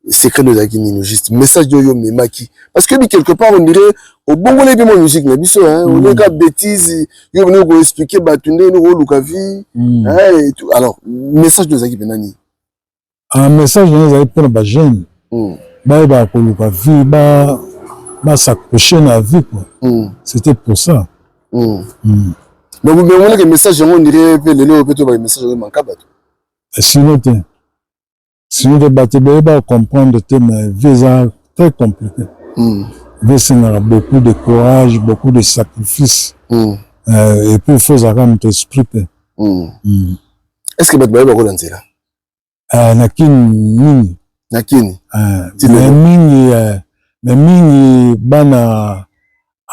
secret nous avec Nini juste message de yo memaki parce que quelque part on dirait au bon on est bien musique mais biso hein on est comme bêtise yo venir pour expliquer batunde nous luka vie et tout alors message de Zaki Benani un message de Zaki pour ba jeune ba pour luka vie ba s'accrocher na vie quoi c'était pour ça. Donc vous voyez que message on dirait peut-être un message de manquable. Sinon de battre ba comprendre que ma vie est très compliquée. Il beaucoup de courage, beaucoup de sacrifices. Et puis il faut avoir notre esprit. Est-ce que vous avez un là? Nakini. Mais mingi bana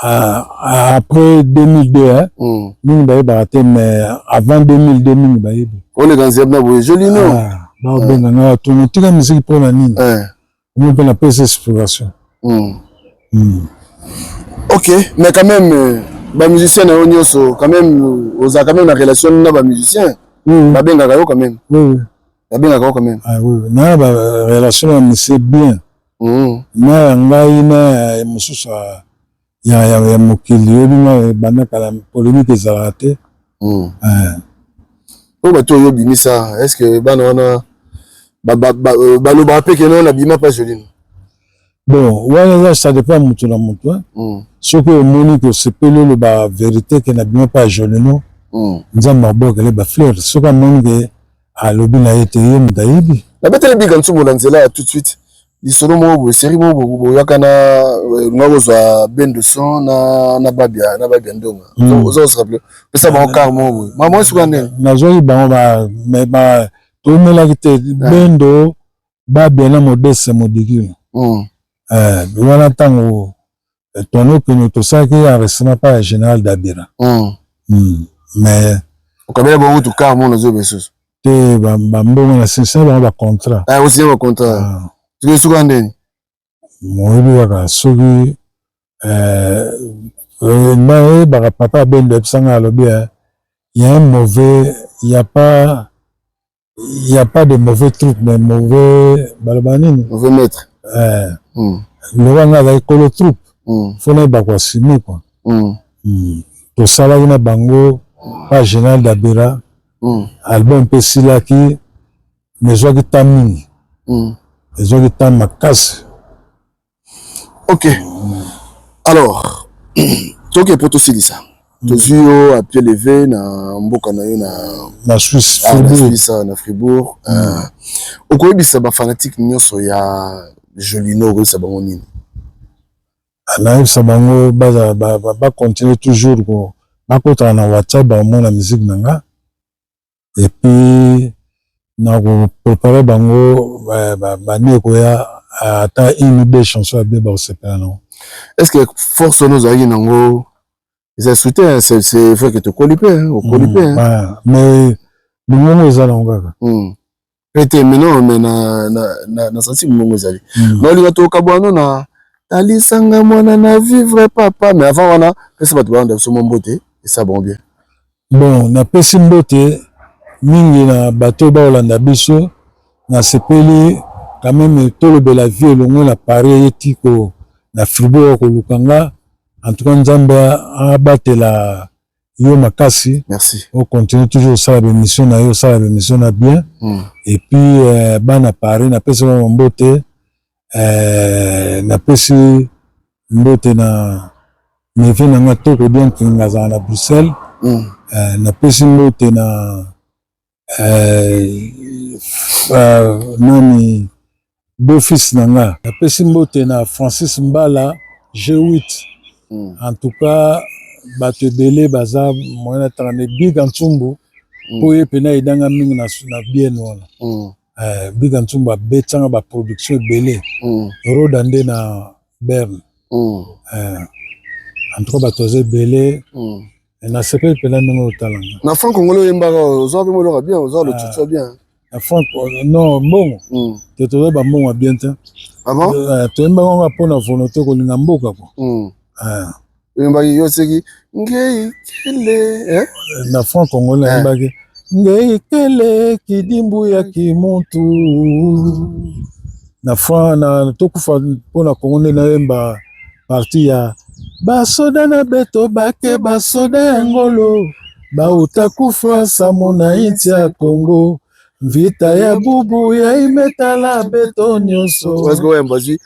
après 2002 mingi ba baraté mais avant 2002 mingi ba yebi. On est dans un joli non. Ba on tika musique pour la nini. On peut la passer exploration. Ok, mais quand même ba musicien na onyoso quand même aux a quand même la relation na ba musicien. Ba benga ka yo quand même. Oui. Ba benga ka quand même. Oui, na ba relation mais c'est bien. Na ngai na mususa ya mokili obima bana kala polémique ezalate. O ba to yo binisa, est-ce que bana wana ba lo ba pe que non na bima pas joli. Bon, ouais, ça dépend de la montre. Ce que le monde c'est pas le la vérité qui n'a bien pas joli non. Nous avons beaucoup les fleurs. Ce que le monde a lobby n'a été d'ailleurs. La bête est bien quand tu là tout de suite. Ils sont nombreux, série nombreux. Yakana, nous ben de son na babia ndonga. Vous se rappelez? Ça va encore moi. Maman est-ce qu'on est? Na joie ba mais ba tout le monde qui bendo babia na modeste modiki. Voilà tant ton opinion tout ça qui a récemment pas général d'Abira. Mais au Cameroun beaucoup tout car mon ozo besos. Te bambongo na sincère ba contrat. Aussi un contrat. Tu veux souvent ndeni? Moi bi ka soki na ba papa ben de sanga lobi il y a un mauvais il y a pas de mauvais truc mais mauvais balabanini mauvais maître. Le wanga la école troupe faut na ba kwa simi quoi to sala na bango pas général d'Abira album pesilaki mais qui tamini qui tam makasi. OK. Alors Toi qui es pour aussi ça. Tozio à pied levé na mboka na yo na Suisse, na Fribourg. Au quoi bisa ba fanatique nyonso ya Jolino ko sabango nini. Là sabango ba continuer toujours ko ba kota na WhatsApp ba mona musique nanga. Et puis na ko préparer bango ba ne ko ya ata une des chansons à bien ba sepela non. Est-ce que force nos aïe nango c'est soutien, c'est vrai que tu colipé, au colipé. Mais le moment où ça l'engage. Était maintenant, mais na senti le moment où ça. Non, il va tout kabouano na. Ali sanga mwana na vivre papa, mais avant on a, qu'est-ce que tu vas dans ce moment beauté et ça bon bien. Bon, na pesi beauté, mingi na bateau ba Olanda biso, na sepeli quand même tout le de la vie longo na Paris etiko na Fribourg ko lukanga. En tout cas, Nzambe a battu la yo makasi. Merci. On continue toujours ça la mission na yo, ça la mission na bien. Et puis bana Paris na pesi mon beauté na pesi beauté na nevi na ngato ko bien kingaza na Bruxelles. Na pesi beauté na nani deux fils nanga. Na pesi beauté na Francis Mbala G8. En tout cas, bato belé baza moyena tane big antumbu po yepena idanga mingi na bien wana. Big antumbu betanga ba production belé. Rodande na Berne. En tout cas bato ze belé na sepel pela ningo talanga. Na Franc Congolais yembaka ozo be molo bien, ozo le tutu bien. Na Franc non bon. Te toza ba bon bien te. Ah bon? To yembaka nga pona volonté ko linga mboka ko. Yo seki ngei kele na Franc Congolais mbaki ngei kele kidimbu ya kimuntu na Franc na tokufa pona Congolais na yemba parti ya basoda na beto bake basoda ya ngolo bautakufa samona inti ya Congo vita ya bubu ya imetala beto nyonso parce que mbazi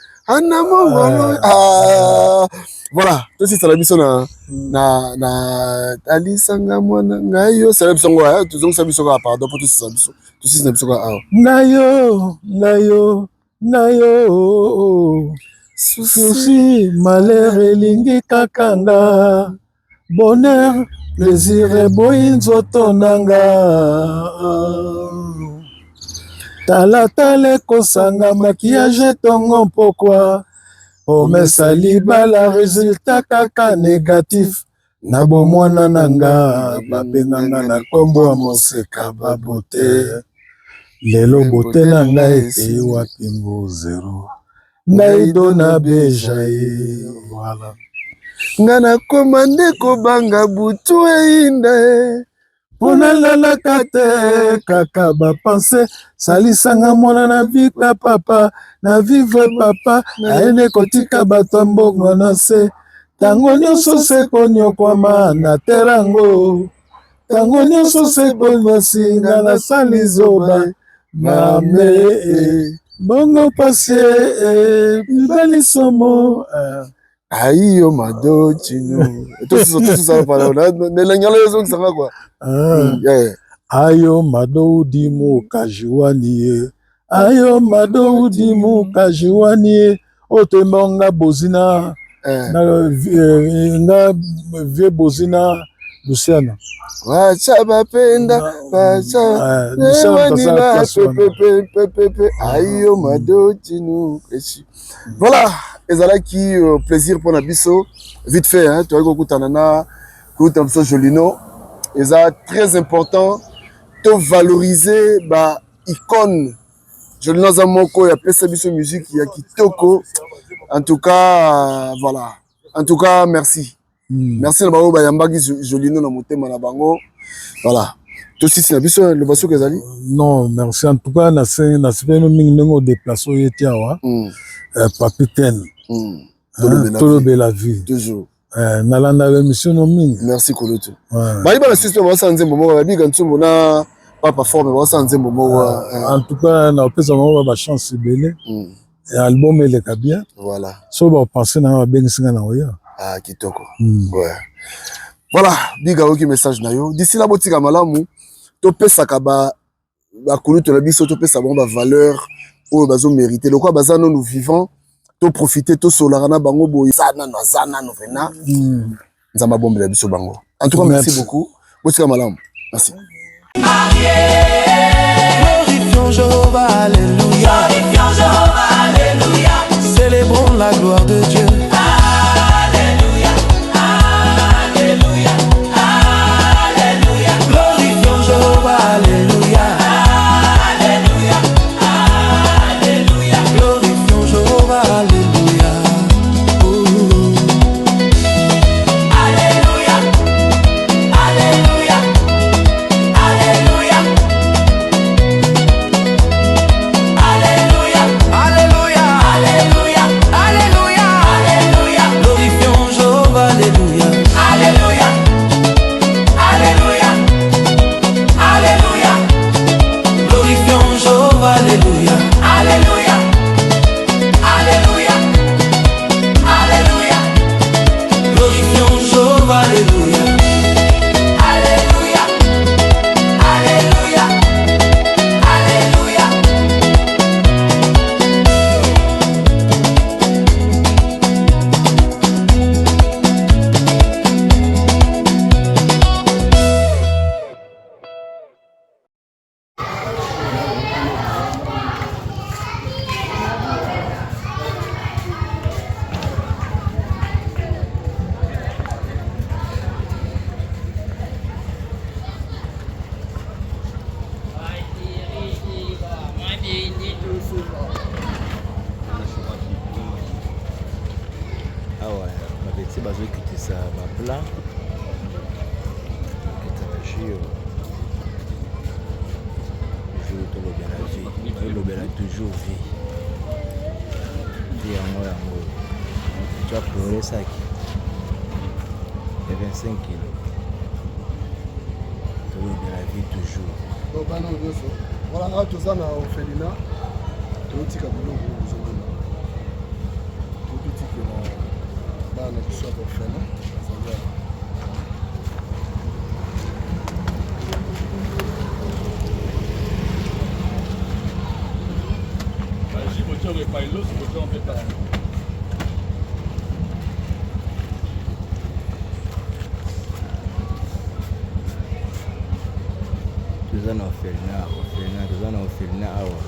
voilà, tout ça la mission na alisanga mwana ngayo c'est la mission quoi tout ça mission quoi pardon pour tout ça la mission quoi nayo souci malheur elingi kakanga bonheur plaisir boyinzo tonanga tala kosanga maquillage tongo pourquoi omesa libala résultat kaka négatif na bomwana nanga babenganga na kombo ya moseka babote lelo bote na ngai ekei wapi ngo zero ngai dona beja ye voilà nga nakoma nde kobanga butu eyinda mpona lalaka te kaka bapense salisanga mwana na vika papa na vivre papa ayene kotika bato mbongo na se tango nyonso sekonyokwama na terango tango nyonso sekonyosinga na sali zoba mame bongo pasie mibali somo aïe mado chino tout ça parole ne l'engalo yezo sanga quoi ayo mado dimu kajiwani ayo mado dimu kajiwani otemonga bozina na nga vie bozina Luciana wacha bapenda wacha pepe ayo mado chino voilà ezala qui plaisir pour Nabiso vite fait hein tu as kutanana kutamso Jolino eza très important de valoriser ba icône Jolino Zamoko ya pesa biso musique ya kitoko en tout cas voilà en tout cas merci merci na bango bayambaki Jolino na motema na bango voilà to sisi na biso le baso kezali non merci en tout cas na sepeno mingi ndenge déplacer yeti awa Papi Ken Tolobe la vie toujours nalanda l'émission no mingi merci Koloto bali ba na système ba sanze mbomo ba biga ntsumbo na papa forme ba sanze mbomo en tout cas na pesa mo ba chance belé album ele ka bien voilà so ba penser na ba bengi singa na oya Ah, kitoko. Ouais. Voilà, biga oki message na yo. D'ici là, botika malamu, to pesa kaba kulu to la biso to pesa bon ba valeur o bazo mériter. Le quoi bazano nous vivons, to profiter to solarana bango boy zana no vena. Nzamba bombe la biso bango. En tout cas, merci beaucoup. Botika malamu. Merci. Glorifions Jéhovah, alléluia. Glorifions Jéhovah, alléluia. Célébrons la gloire de Dieu. Alléluia, alléluia, alléluia. Glorifions Jéhovah, alléluia. Alléluia, alléluia. Glorifions Jéhovah, alléluia. Alléluia, alléluia, alléluia. Alléluia, alléluia, alléluia, alléluia. Glorifions Jéhovah, alléluia. Alléluia, alléluia, alléluia. Glorifions Jéhovah, alléluia. Alléluia, alléluia, alléluia. Glorifions Jéhovah, alléluia. Alléluia, alléluia, alléluia. Awa babeti bazokitisa baplan etajio toujours tolobela vie tolobela toujours vie vie yango tu as pleuré sac et 25 kilos tolobela vie toujours Donc bana ozo voilà tout ça na orphelinat totika biloko ozomona totika bana biso orphelinat toza na orphelinat awa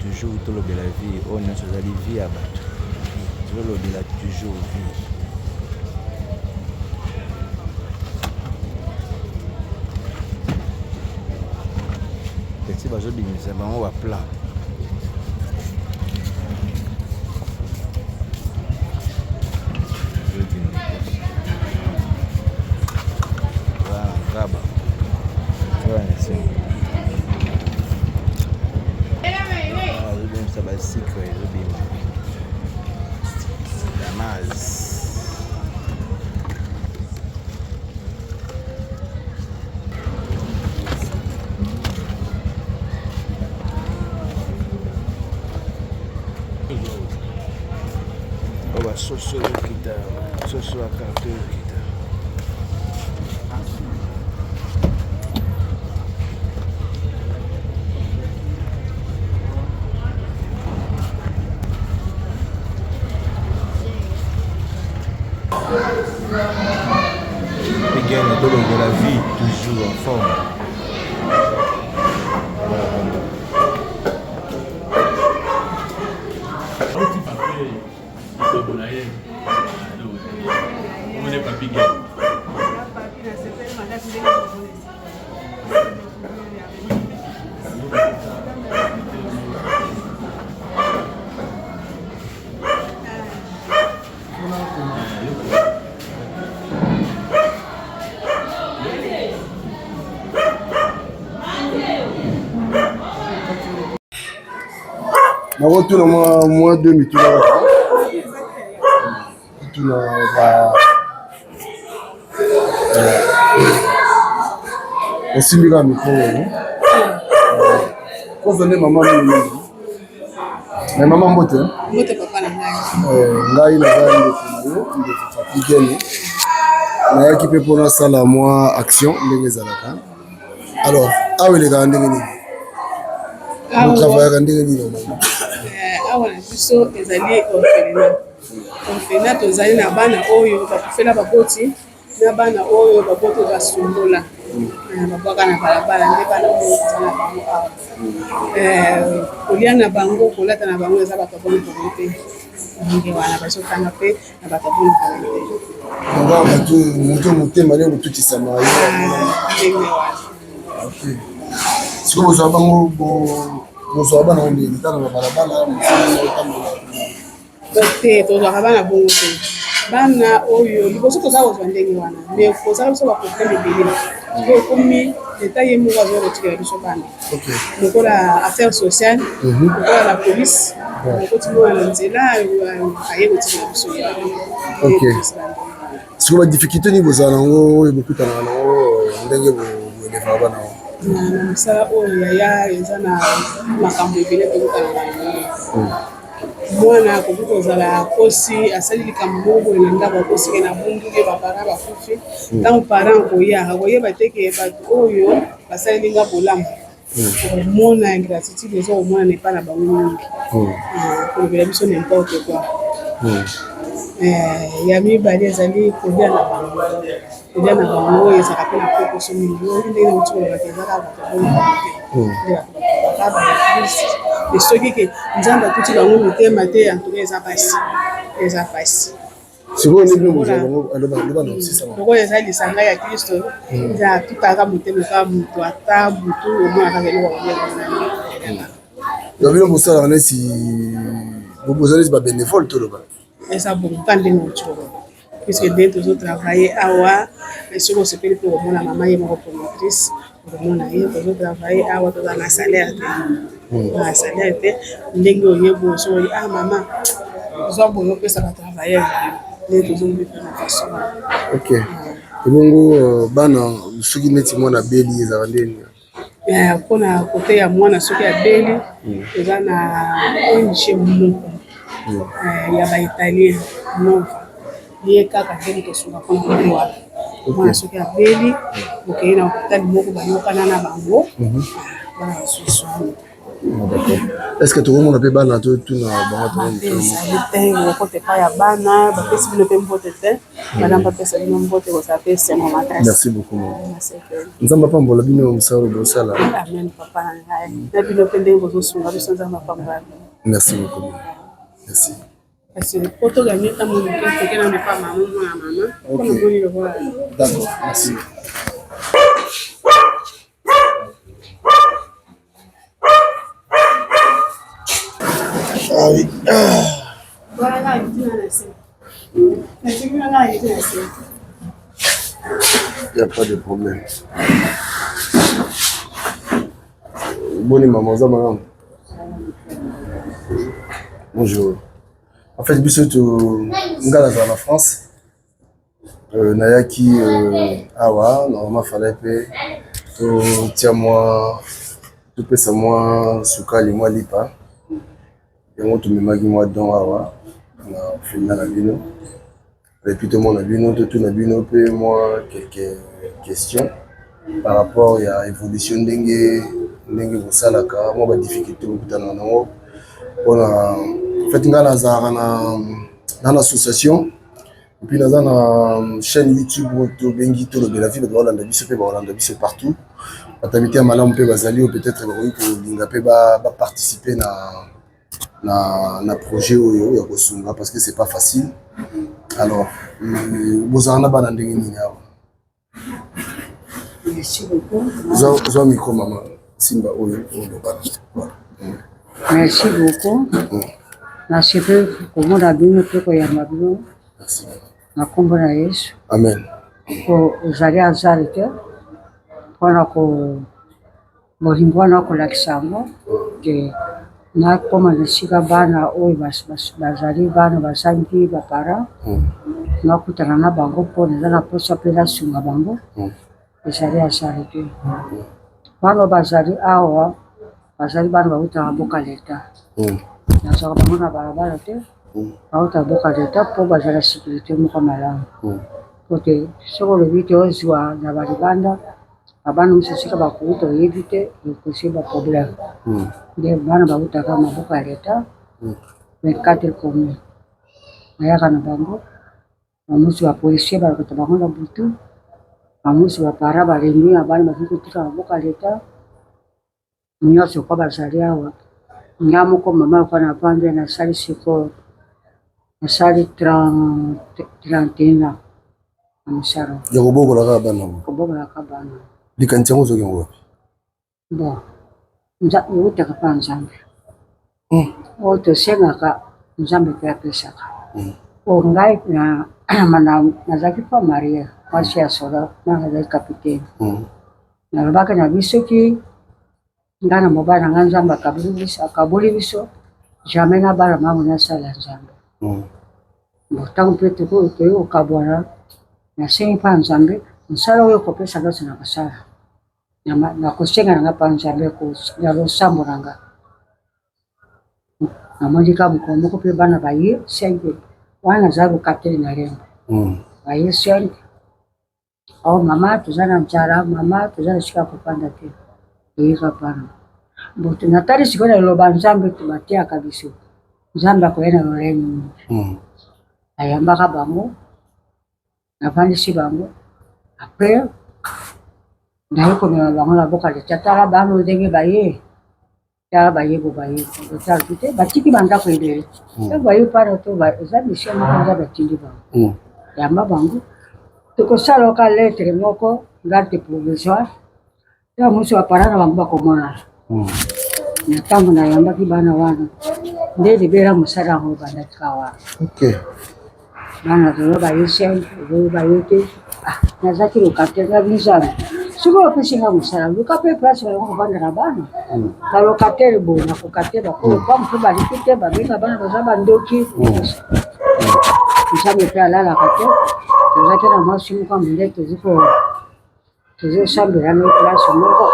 toujours tolobela vie oyo nyonso ezali vie ya bato tolobela toujours vie peti bazobimisa bango baplan ngaba azobimisa basikre ezobima damas oba soso ezokita soso ya karto ezokita Pigene de la vie toujours en forme. Na retour moi 2 minutes là. Tout là aussi bien micro. Quand venez maman mais maman mbote. Mbote papa na ngai. Ngai na ngai bango Papi Gene nayaki mpe mpona asala mwa action ndenge ezalaka. Alors awa elekaka ndenge nini travaillaka ndenge nini normalement? Awa na biso ezali orphelinat tozali na bana oyo bakufela baboti na bana oyo baboti basumbola babwaka na balabala nde bana oyo eza na bango awa. Kolia na bango kolata na bango eza bato boni koboni te ndenge wana bazotanga mpe na bato boni koboni te moto motema nde kotutisama ndenge wana. sikoyo bozwa bango bozwa bana ondeni tana na balabala te tozwaka bana bongo te bana oyo liboso toza kozwa ndenge wana me kozala biso baproblème ebele po ekomi leta ye moko azokotikela biso bana lokola affaire sociale lokola la police okotimona na nzela aye kotikela biso sikoyo badifficulté nini bozala nango oyo bokutanaka nango ndenge boelevaka bana ngo na mosala oyo yaya eza na makambo ebele tokotanaka nango. Mwana akoki kozala kosi asali likambo moko boye na ndako akosike na bunduke bapara bakufi ntango parent koyaka koyeba teke bato oyo basaleli nga bolamu komona ingratitude eza komona na epai na bango mingi kolobela biso n'importe quoi. Ya mibale ezali kolia na bango oyo ezalaka mpe na pokoso mingi oyo ndenge na kotikolobaka ezaka bato bona te soki ke nzambe atuti bango mitema te antuka eza pasi lokola eza lisanga ya kristo eza atutaka motema kaka moto ata butu omonaka eloko bino bosalaka neti boza neti babénévole toloba eza bonka ndenge otikoba puisque nde tozotravaille awa soki osepeli mpe komona mama ye moko promotrice okomona ye tozotravaille awa toza na salaire te ndenge oyebo soki mama ozwa boyo opesa batravailleur nde tozomona na façon. ebongo bana soki neti mwana beli ezaka ndeni mpona kote ya mwana soki abeli eza na ONG moko ya baitalien nova ye kaka ndenge tosunga mpona kotewa mwana soki abeli okei na hôpital moko bayokana na bango bana basusu. Est-ce que tokomona mpe bana totuna bangoezali te okote epai ya bana bapesi bino mpe mbote te bana bapesa bino mbote kozala mpe sengo makasi. Merci beaucoup. Nzambe apambola bino mosala bosala. Amen papa na ngai na bino mpe ndenge bozosunga biso nzambe apambola. Merci beaucoup. Merci. Kasi poto gagné ta mon ke na pas maman mwana mama ko na boni le voir. D'accord, merci. Ah oui. Voilà, il dit il n'y a pas de problème. Bonne maman, ça madame. Bonjour. En fait, biso to ngala za la France. Nayaki awa, normalement fallait pe to tia moi to pesa moi sukali moi lipa. Yango tumemaki mwa don awa na filma na bino et puis tout le monde a bino tout na bino pe moi quelques questions par rapport à évolution ndenge bosalaka moi ba difficulté bokutana nango mpona fait nga nazalaka na association et puis naza na chaîne YouTube tobengi tolobela vie bato balanda biso mpe balanda biso partout batamite ya malamu mpe bazali oyo peut-être bakoki kolinga mpe baparticiper na projet oyo ya kosunga parce que c'est pas facile. Alors bozala na bana ndenge nini awa? Merci beaucoup. Zwa micro mama simba oyo bana. Merci beaucoup. Merci komona bino mpe koyamba bino na kombo na Yesu. Amen. Ozali azali te mpona bolingo wana kolakisa yango ke nakoma na esika bana oyo bazali bana basangi bapara nakutana na bango mpona eza na mposa mpe nasunga bango ezali azali te bana bazali awa bazali bana bautaka mboka leta nazwaka bango na balabala te bauta boka leta mpo bazala sécurité moko malamu po te soki olobi te ozwa na balibanda babana mosusu esika bakuta oyebi te ekosi baproblème nde bana bautaka maboko ya leta 24 commune ayaka na bango bamosusu bapolisier balokota bango na butu bamosusu bapara balembi na bana bakoki kotika maboko ya leta nyonso kwa bazali awa nga moko mama alikuwa na pande nasali sikoyo nasali 31 ans na mosala ya kobokolaka bana kobokolaka bana likanisi yango ozoki yango wapi bon eutaka mpa nzambe oyo tosengaka nzambe mpe apesaka o ngai nazalaki mpa marie mwasi ya soda na nazalaki kapitaine nalobaki na bisoki nga na mobali na nga nzambe akaboli biso jamais na bana mango nasala nzambe ntango mpe toyi kokabwana nasengi mpa nzambe mosala oyo kopesa nyonso na kosala nakosenga nanga mpa nzambe ya losambo na nga namondika mokolo moko mpe bana baye 5 wana nazali kokateli na lembo baye 5 o mama toza na nzala mama toza na sika kopanda te toyika pana boto natali sikoyo na liloba nzambe tobatiaka biso nzambe akoya na lolenge ayambaka bango navandisi bango apres naye komema bango na boka leta tala bano ndenge baye tala baye bo baye otala te batiki bandako ebele soki baye pana to eza misio moko nzambe atindi bango yamba bango tokosala oka lettre moko garde provisoire ya mosu bapara na bango bakomona na ntango nayambaki bana wana nde libera mosala yango bandaki wana bana lelo baye 5 lelo baye te nazaki lokate na bizana soki opesinga mosala luka mpe place bayango kovanda na bana balokatere boye na kokate bakoloba mpe baliki te babenga bana baza bandoki nzambe mpe alalaka te tozaki na mwasi moko monde tozosambelana place moko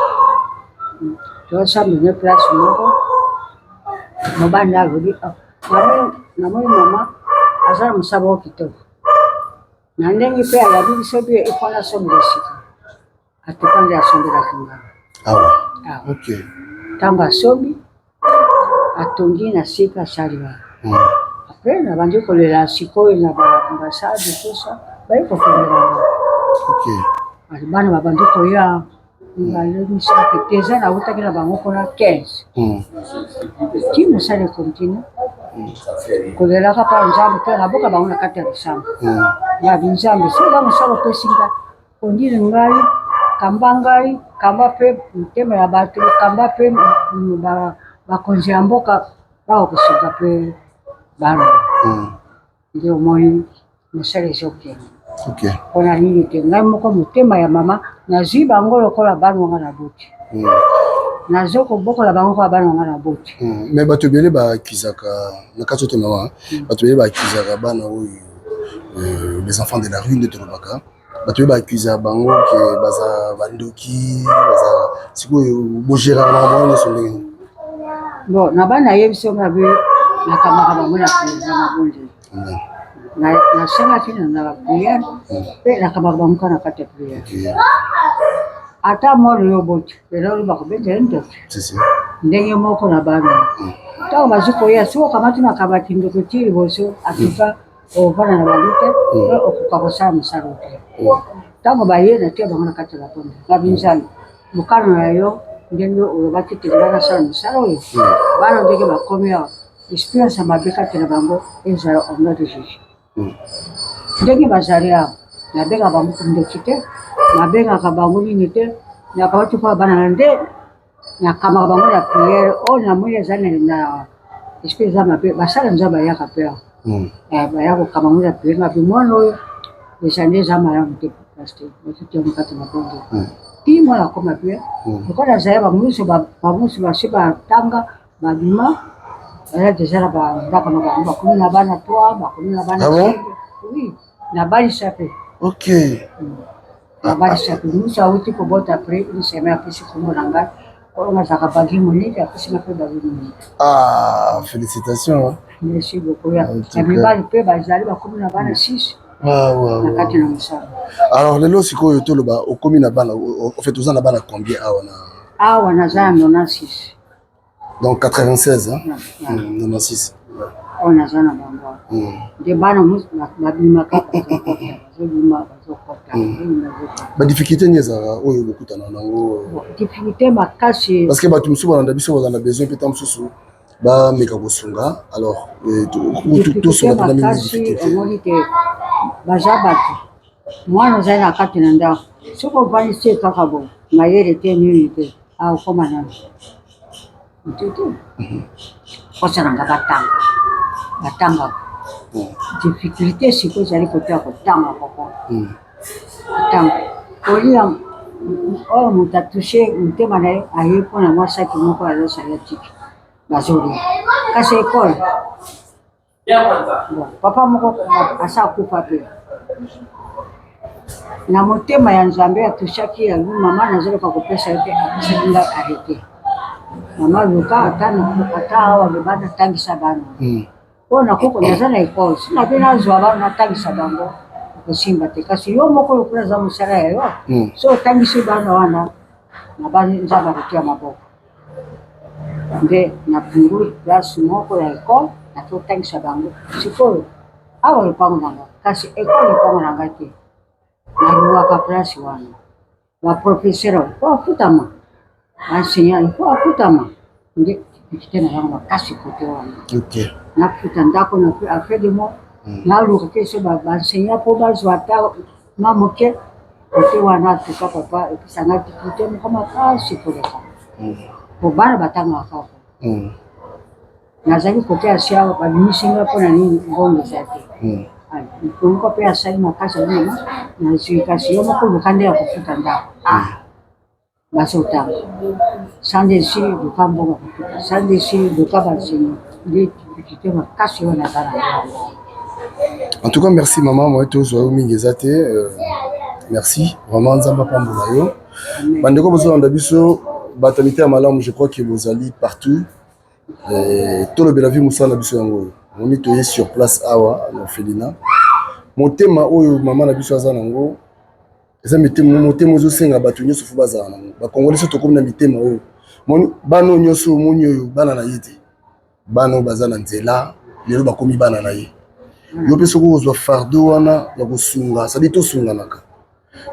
tozosambelana place moko mobali alobi namoni mama aza na mosaba o kitoko na ndenge mpe alabi biso bie efana sombela sika atoka nde asombelaki ngana ntango asombi atongi na sika asali wana apres nabandi kolela sikoyo na baambasade tosa bayi kofongelanga bana babandi koya balemisaka te eza nautaki na bango mpona 15 ti mosala ekontinue kolelaka mpa nzambe mpe naboka bango na kati ya lisamba ya binzambe soza mosala opesinga ondile ngai kamba ngai kamba mpe motema ya bato kamba mpe bakonzi ya mboka bakokosoka mpe bana nde omoni mosala ezokende mpona nini te ngai moko motema ya mama nazwi bango lokola bana wanga na boti nazo kobokola bango kwa bana wanga na boti me bato ebele bakizaka na kati oyo mawa bato ebele bakizaka bana oyo les enfants de la rue nde tolobaka bato ebele bakizaka bango ke baza bandoki baza sikoyo bogéraka na bango nyonso ndenge bon na bana yebi so mabe nakamaka bango na président mabonde nasengaki na prière mpe nakamaka bango ka na kati ya prière ata mwana yo boti lelo oyo bakobetela ndoki ndenge moko na bana ntango bazwi koya soki okamati makabati ndoko ti liboso atuka ovanda na bango te okoka kosala mosala te ntango baye na te bango na kati ya bakonde babinzani mokano na yo ndenge olobaki te nga nasala mosala oyo bana ndenge bakomi awa expérience ya mabe kati na bango ezala omna de juge ndenge bazali awa nabengaka bango ndoki te nabengaka bango nini te nakabati mpo bana na nde nakamaka bango na prière oyo namoni eza na esprit eza mabe basala nzambe bayaka mpe awa baya kokama ngo na prière mabe mwana oyo eza nde eza malamu te paster bakitiango kati na bongo ti mwana akoma mpe lokola azali bamusu basi batanga babima baza deja na bandako na bango bakomi na bana 3 bakomi na bana oui nabalisa mpe nabalisa mpe musu awuti kobota apres une semaine apesi kombo na ngai On a ça bagi monique après c'est ma fait bagi monique. Ah, félicitations. Merci beaucoup. Ya bibali pe bazali ba komi na bana 6. Ouais. Alors lelo sikoyo to loba okomi na bana en fait aux na bana combien awa na za 96. Donc 96 hein. 96. On a za na bango. De bana mus na bima ka ba difficulté ni za oyo bokutana nango. Difficulté makasi parce que batu musuba na biso bazana besoin peut être mususu ba meka kosunga alors tout sur la même difficulté. Bajabatu mwana zaina kati na ndao siko bani se kakabo na yele te nini te au koma na mtutu kosa na batanga difficulté siko zali kotea kotanga koko tanga olia o mutatushe mtema na ayepo na mwasa kimoko ala sayatiki bazuri kase école papa moko asa kufa pe na motema ya Nzambe atushaki ya mama nazolo kwa kupesa yote akisinda arete mama luka ata hawa bebana tangisa bana ona koko nazana ikosi na bena zwa bana tangisa bango kusimba te kasi yo moko lokula za musara yo so tangisa bana wana na bani Nzamba kutia maboko nde na pingu ya moko ya iko atotangisa bango sikoyo awa lupango nanga kasi ekole lupango nanga te naruwaka place wana baprofesera ko futama enseignant ko futama nde kitena yangu makasi kote wana nafuta ndako na après de mois naluka kesho baenseignant po bazwata mamoke kote wana tuka papa episanga kitema kama kasi koleka po bana batanga kaka nazali kote asia babimisinga mpona nini ngongo zate niko pe asali makasi nini na sikasi yo moko lukande ya kufuta ndako basotanga sandesi lukambonga kufuta sandesi lukabasini ndi kite makasi yo na bana. En tout cas merci maman moi tous zo mingi zate merci vraiment Nzamba pambola yo bandeko bozo anda biso batamite ya malamu je crois que vous allez partout. Tout le Belavi Moussa na biso yango on est sur place awa na Felina motema oyo mama na biso azana ngo eza motema ozo senga batu nyoso fu bazana ngo ba congolais to comme na mitema oyo bano nyoso moni oyo bana na yete bano bazana nzela lelo bakomi bana na ye yo peso ko zo fardo wana ya kosunga ça dit to sunga naka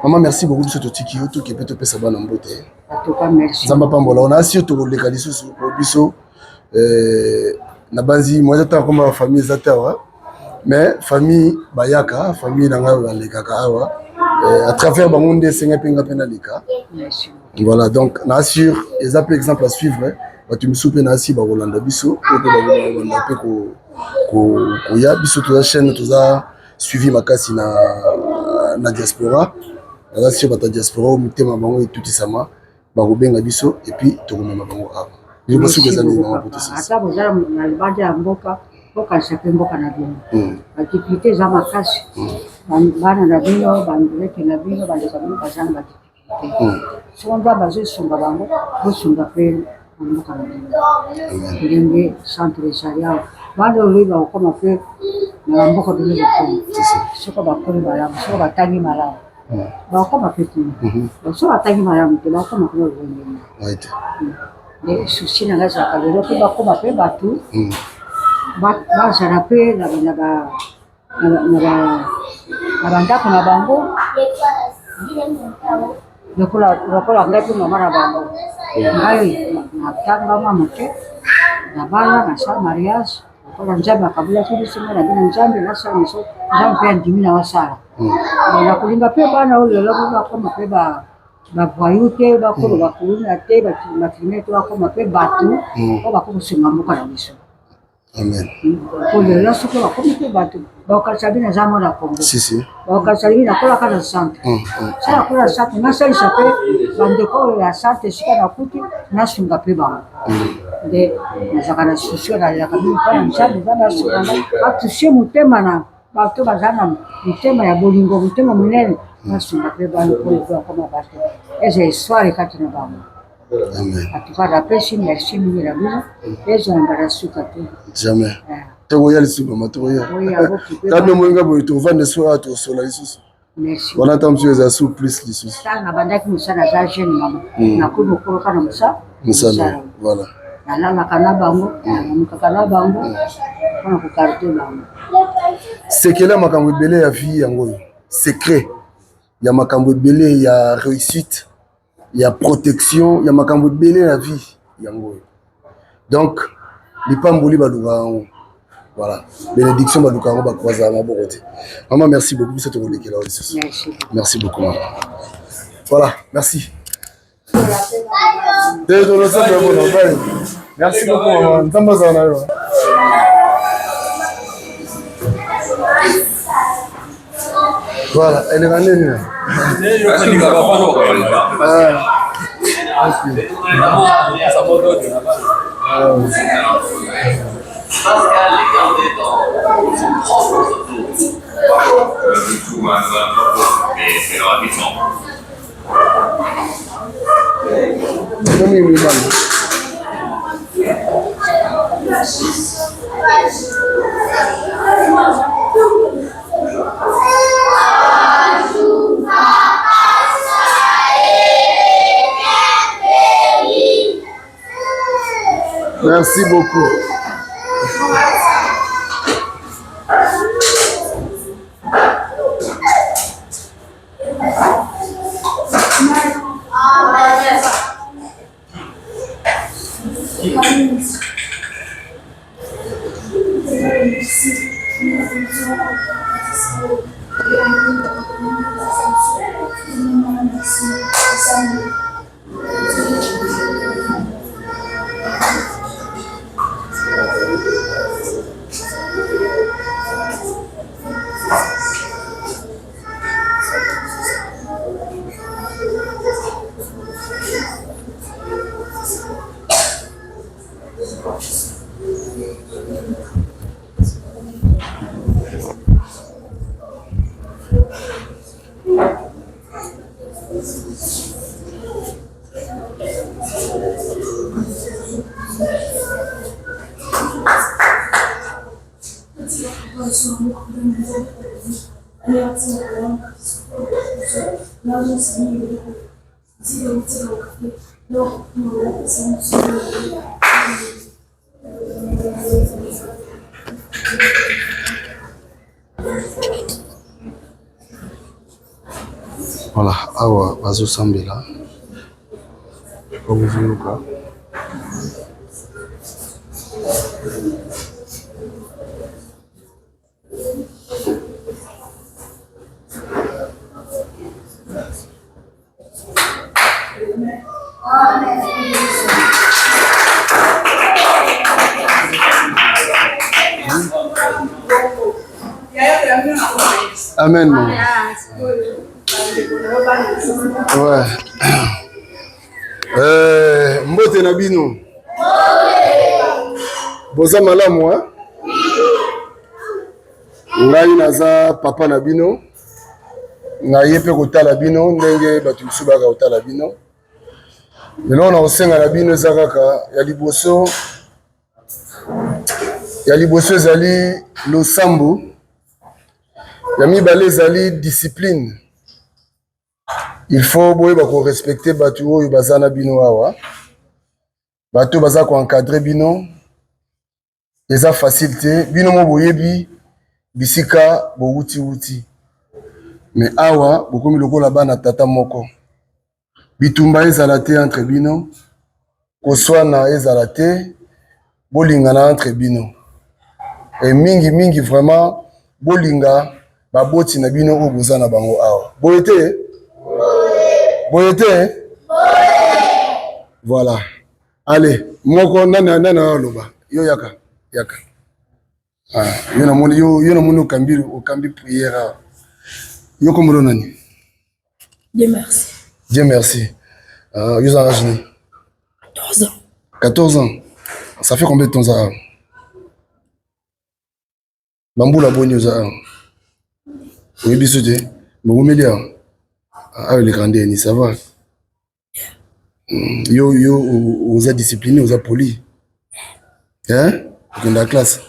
maman merci beaucoup biso to tiki yo to ke peto pesa bana mbote en tout cas merci Nzamba pambola on a si to ko leka lisusu ko biso na banzi moi j'étais comme ma famille zatawa mais famille bayaka famille nanga balekaka awa à travers bangonde senga penga penalika voilà donc na assure les exemple à suivre batu misupe na asi ba Rolanda biso ko ba Rolanda pe ko ya biso to chaîne to za suivi makasi na diaspora la sur bata diaspora mutema bango et tout sama ba robenga biso et puis to komema bango awa. Je me suis dit que ça vous a na libanja mboka mboka chaque mboka na bino activité za makasi bana na bino bandeke na bino bandeka bino bazanga activité songa bazo songa bango bosunga pe mboka na bino ndenge centre charia bana oliba okoma pe na mboka bino soko bakoni bala soko batangi mala bakoma pe tu soko batangi mala mpe bakoma ko right les soucis na gaza ka lelo pe bakoma pe batu bazala pe na bandako na bango lokola ngai pe mama na bango ngai natangama moke na bana nasala mariage lokola Nzambe akabulaki biso na bino Nzambe nasala miso Nzambe mpe andimi na wasala nakolinga pe bana oyo lelo bakoma pe bavoyu te bakolo bakuluna te batrime te bakoma pe batu o bakokosenga mboka na biso. Amen. Pour lelo soki bakomi pe batu bakokalisa bino eza mona Congo bakokalisa bino nakolaka na centre sa nakola centre nasalisa pe bandeko oyo ya centre esika nakuti nasunga pe bango nde nazalaka na susio nalelaka bino mpona Nzambe eza nasunganga batusie motema na bato baza na motema ya bolingo motema monene nasunga pe bango po ekoma bato eza esware kati na bango Amen. En tout cas, napesi merci mingi na bino. Ezonga na suka te. Jamais. Tokoya lisusu mama tokoya. Tabe moinga boye tovanda so ato sola lisusu. Merci. Wana ta monsieur eza sous plus lisusu. Tanga bandaki musana za jeune mama. Nakuno koloka na musa. Musana. Voilà. Nalalaka na bango, namukaka na bango. Mpona kokarite bango. Sekele makambo ebele ya vie yango. Secret. Ya makambo ebele ya réussite. Ya protection. Ya makambo ebele ya vie yango. Donc, lipamboli baluka yango. Voilà. Bénédiction baluka yango bakwaza na bokote. Maman, merci beaucoup. C'est ton là aussi. Merci beaucoup, maman. Voilà, merci. Merci beaucoup, maman. Voilà, elle est ramenée. Merci beaucoup. Voilà, awa bazo sambela. Comme vous quoi. Amen. Ouais. Mbote na bino. Boza malamu hein? Ngai naza papa na bino. Ngai pe kotala bino ndenge batu misusu baka kotala bino. Lelo na osenga na bino eza kaka ya liboso. Ya liboso ezali losambo. Ya mibale ezali discipline. Il faut boyeba ko respecter batu oyo bazana bino awa. Batu baza ko encadrer bino. Eza facilité bino mo boyebi bisika bo wuti. Mais awa bokomi lokola bana tata moko. Bitumba ezala te entre bino. Koswana ezala te. Bolingana entre bino. Et mingi vraiment bolinga baboti na bino o bozana bango awa. Boyete? Boyete? Voilà. Allez, moko nana loba. Yo yaka. Ah, yo na moni kambi prière. Yo komoro nani? Dieu merci. Dieu merci. Yo za rajni. 14 ans. 14 ans. Ça fait combien de temps ça? Bamboula boni za. Oui, bisous. Bon, Mélia. Ah, les grands ni ça va. Yo, vous êtes discipliné, vous êtes poli. Hein? Vous êtes dans la classe.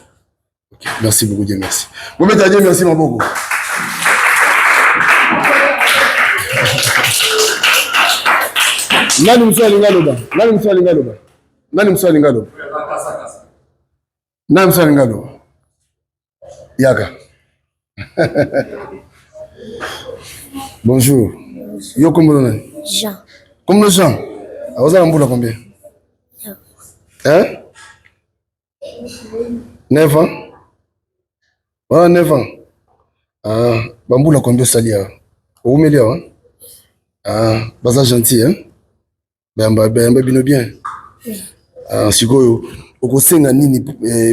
Okay. Merci beaucoup, Dieu merci. Vous mettez à Dieu merci, mon beaucoup. Nani mswa lingaloba. Nani mswa lingaloba. Nani mswa lingaloba. Nani mswa lingaloba. Yaka. Bonjour. Yo comment on est? Jean. Comment Jean? Vous avez un boulot combien? Hein? 9 ans? Voilà, 9 ans. Ah, bamboula combien salia? Où me hein? Ah, baza gentil, hein? Bamba bino bien. Ah, sikoyo. Okosenga nini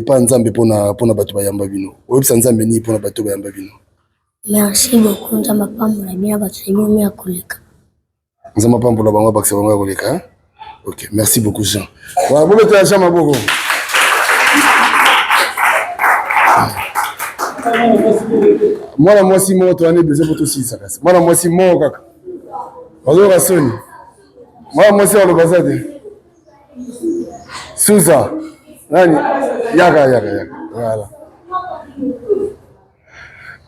pa nzambe pona bato bayamba bino. Oyebisa nzambe nini pona bato bayamba bino. Merci beaucoup, nzamba pambola bina bato bino ya koleka. Nzamba pambola bango bakse bango ya koleka, hein? OK, merci beaucoup Jean. Wa bo beto ya Jean maboko. Mwana mwasi moto ane besoin pour tout si ça casse. Mwana mwasi mo kaka. Ozo rasoni. Mwana mwasi wa lobazade. Suza. Nani? Yaka. Voilà.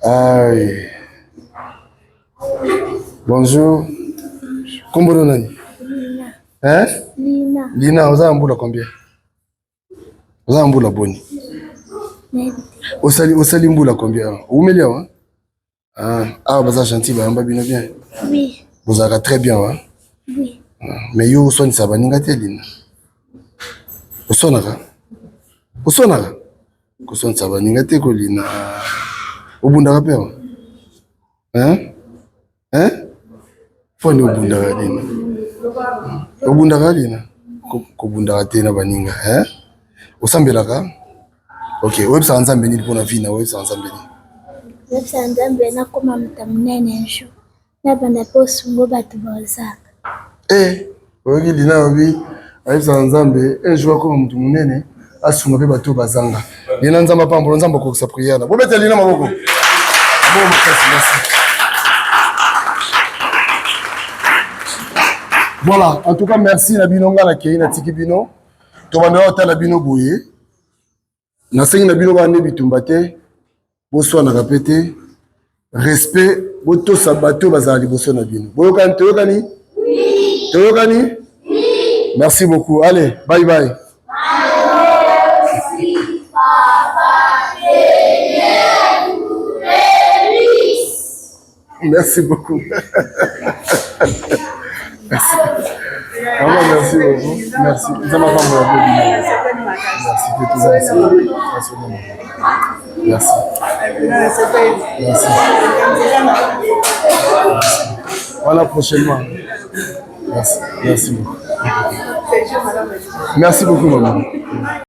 Aïe. Bonjour. Comment nani? Lina. Hein? Lina. Lina, vous avez un boulot combien? Vous avez un boulot boni. Osali mbula combien? Oumelia hein? Ah, vous êtes gentil, bah bien. Oui. Vous êtes très bien, hein? Oui. Mais yo son ça va ninga telina. Osonaka. Ko son ça va ninga te ko lina. Obunda ka peur. Hein? Foni obunda ka lina. Obunda ka lina. Ko bunda ka tena baninga, hein? Osambelaka? OK, websa nzambe ni pona vie na websa nzambe ni. Websa nzambe na koma mutamunene nsho. Na banda posungo batu boza. Ogi lina obi websa nzambe jour koma mutu munene asunga pe batu bazanga. Lina nzamba pambola nzamba ko sa prière na. Bobete lina maboko. Bon merci. Voilà, en tout cas merci na binonga na kei na tiki bino. To banda ota la bino boye. Na sengi na bino ba ne bitumba te. Bonsoir na répéter. Respect boto sabato bazali boso na bino. Boyokani toyokani? Oui. Toyokani? Oui. Merci beaucoup. Allez, bye. Merci papa. Merci beaucoup. Merci. Maman, merci beaucoup. Merci. Nous allons avoir merci. Merci. Voilà prochainement. Merci beaucoup. Merci beaucoup, maman.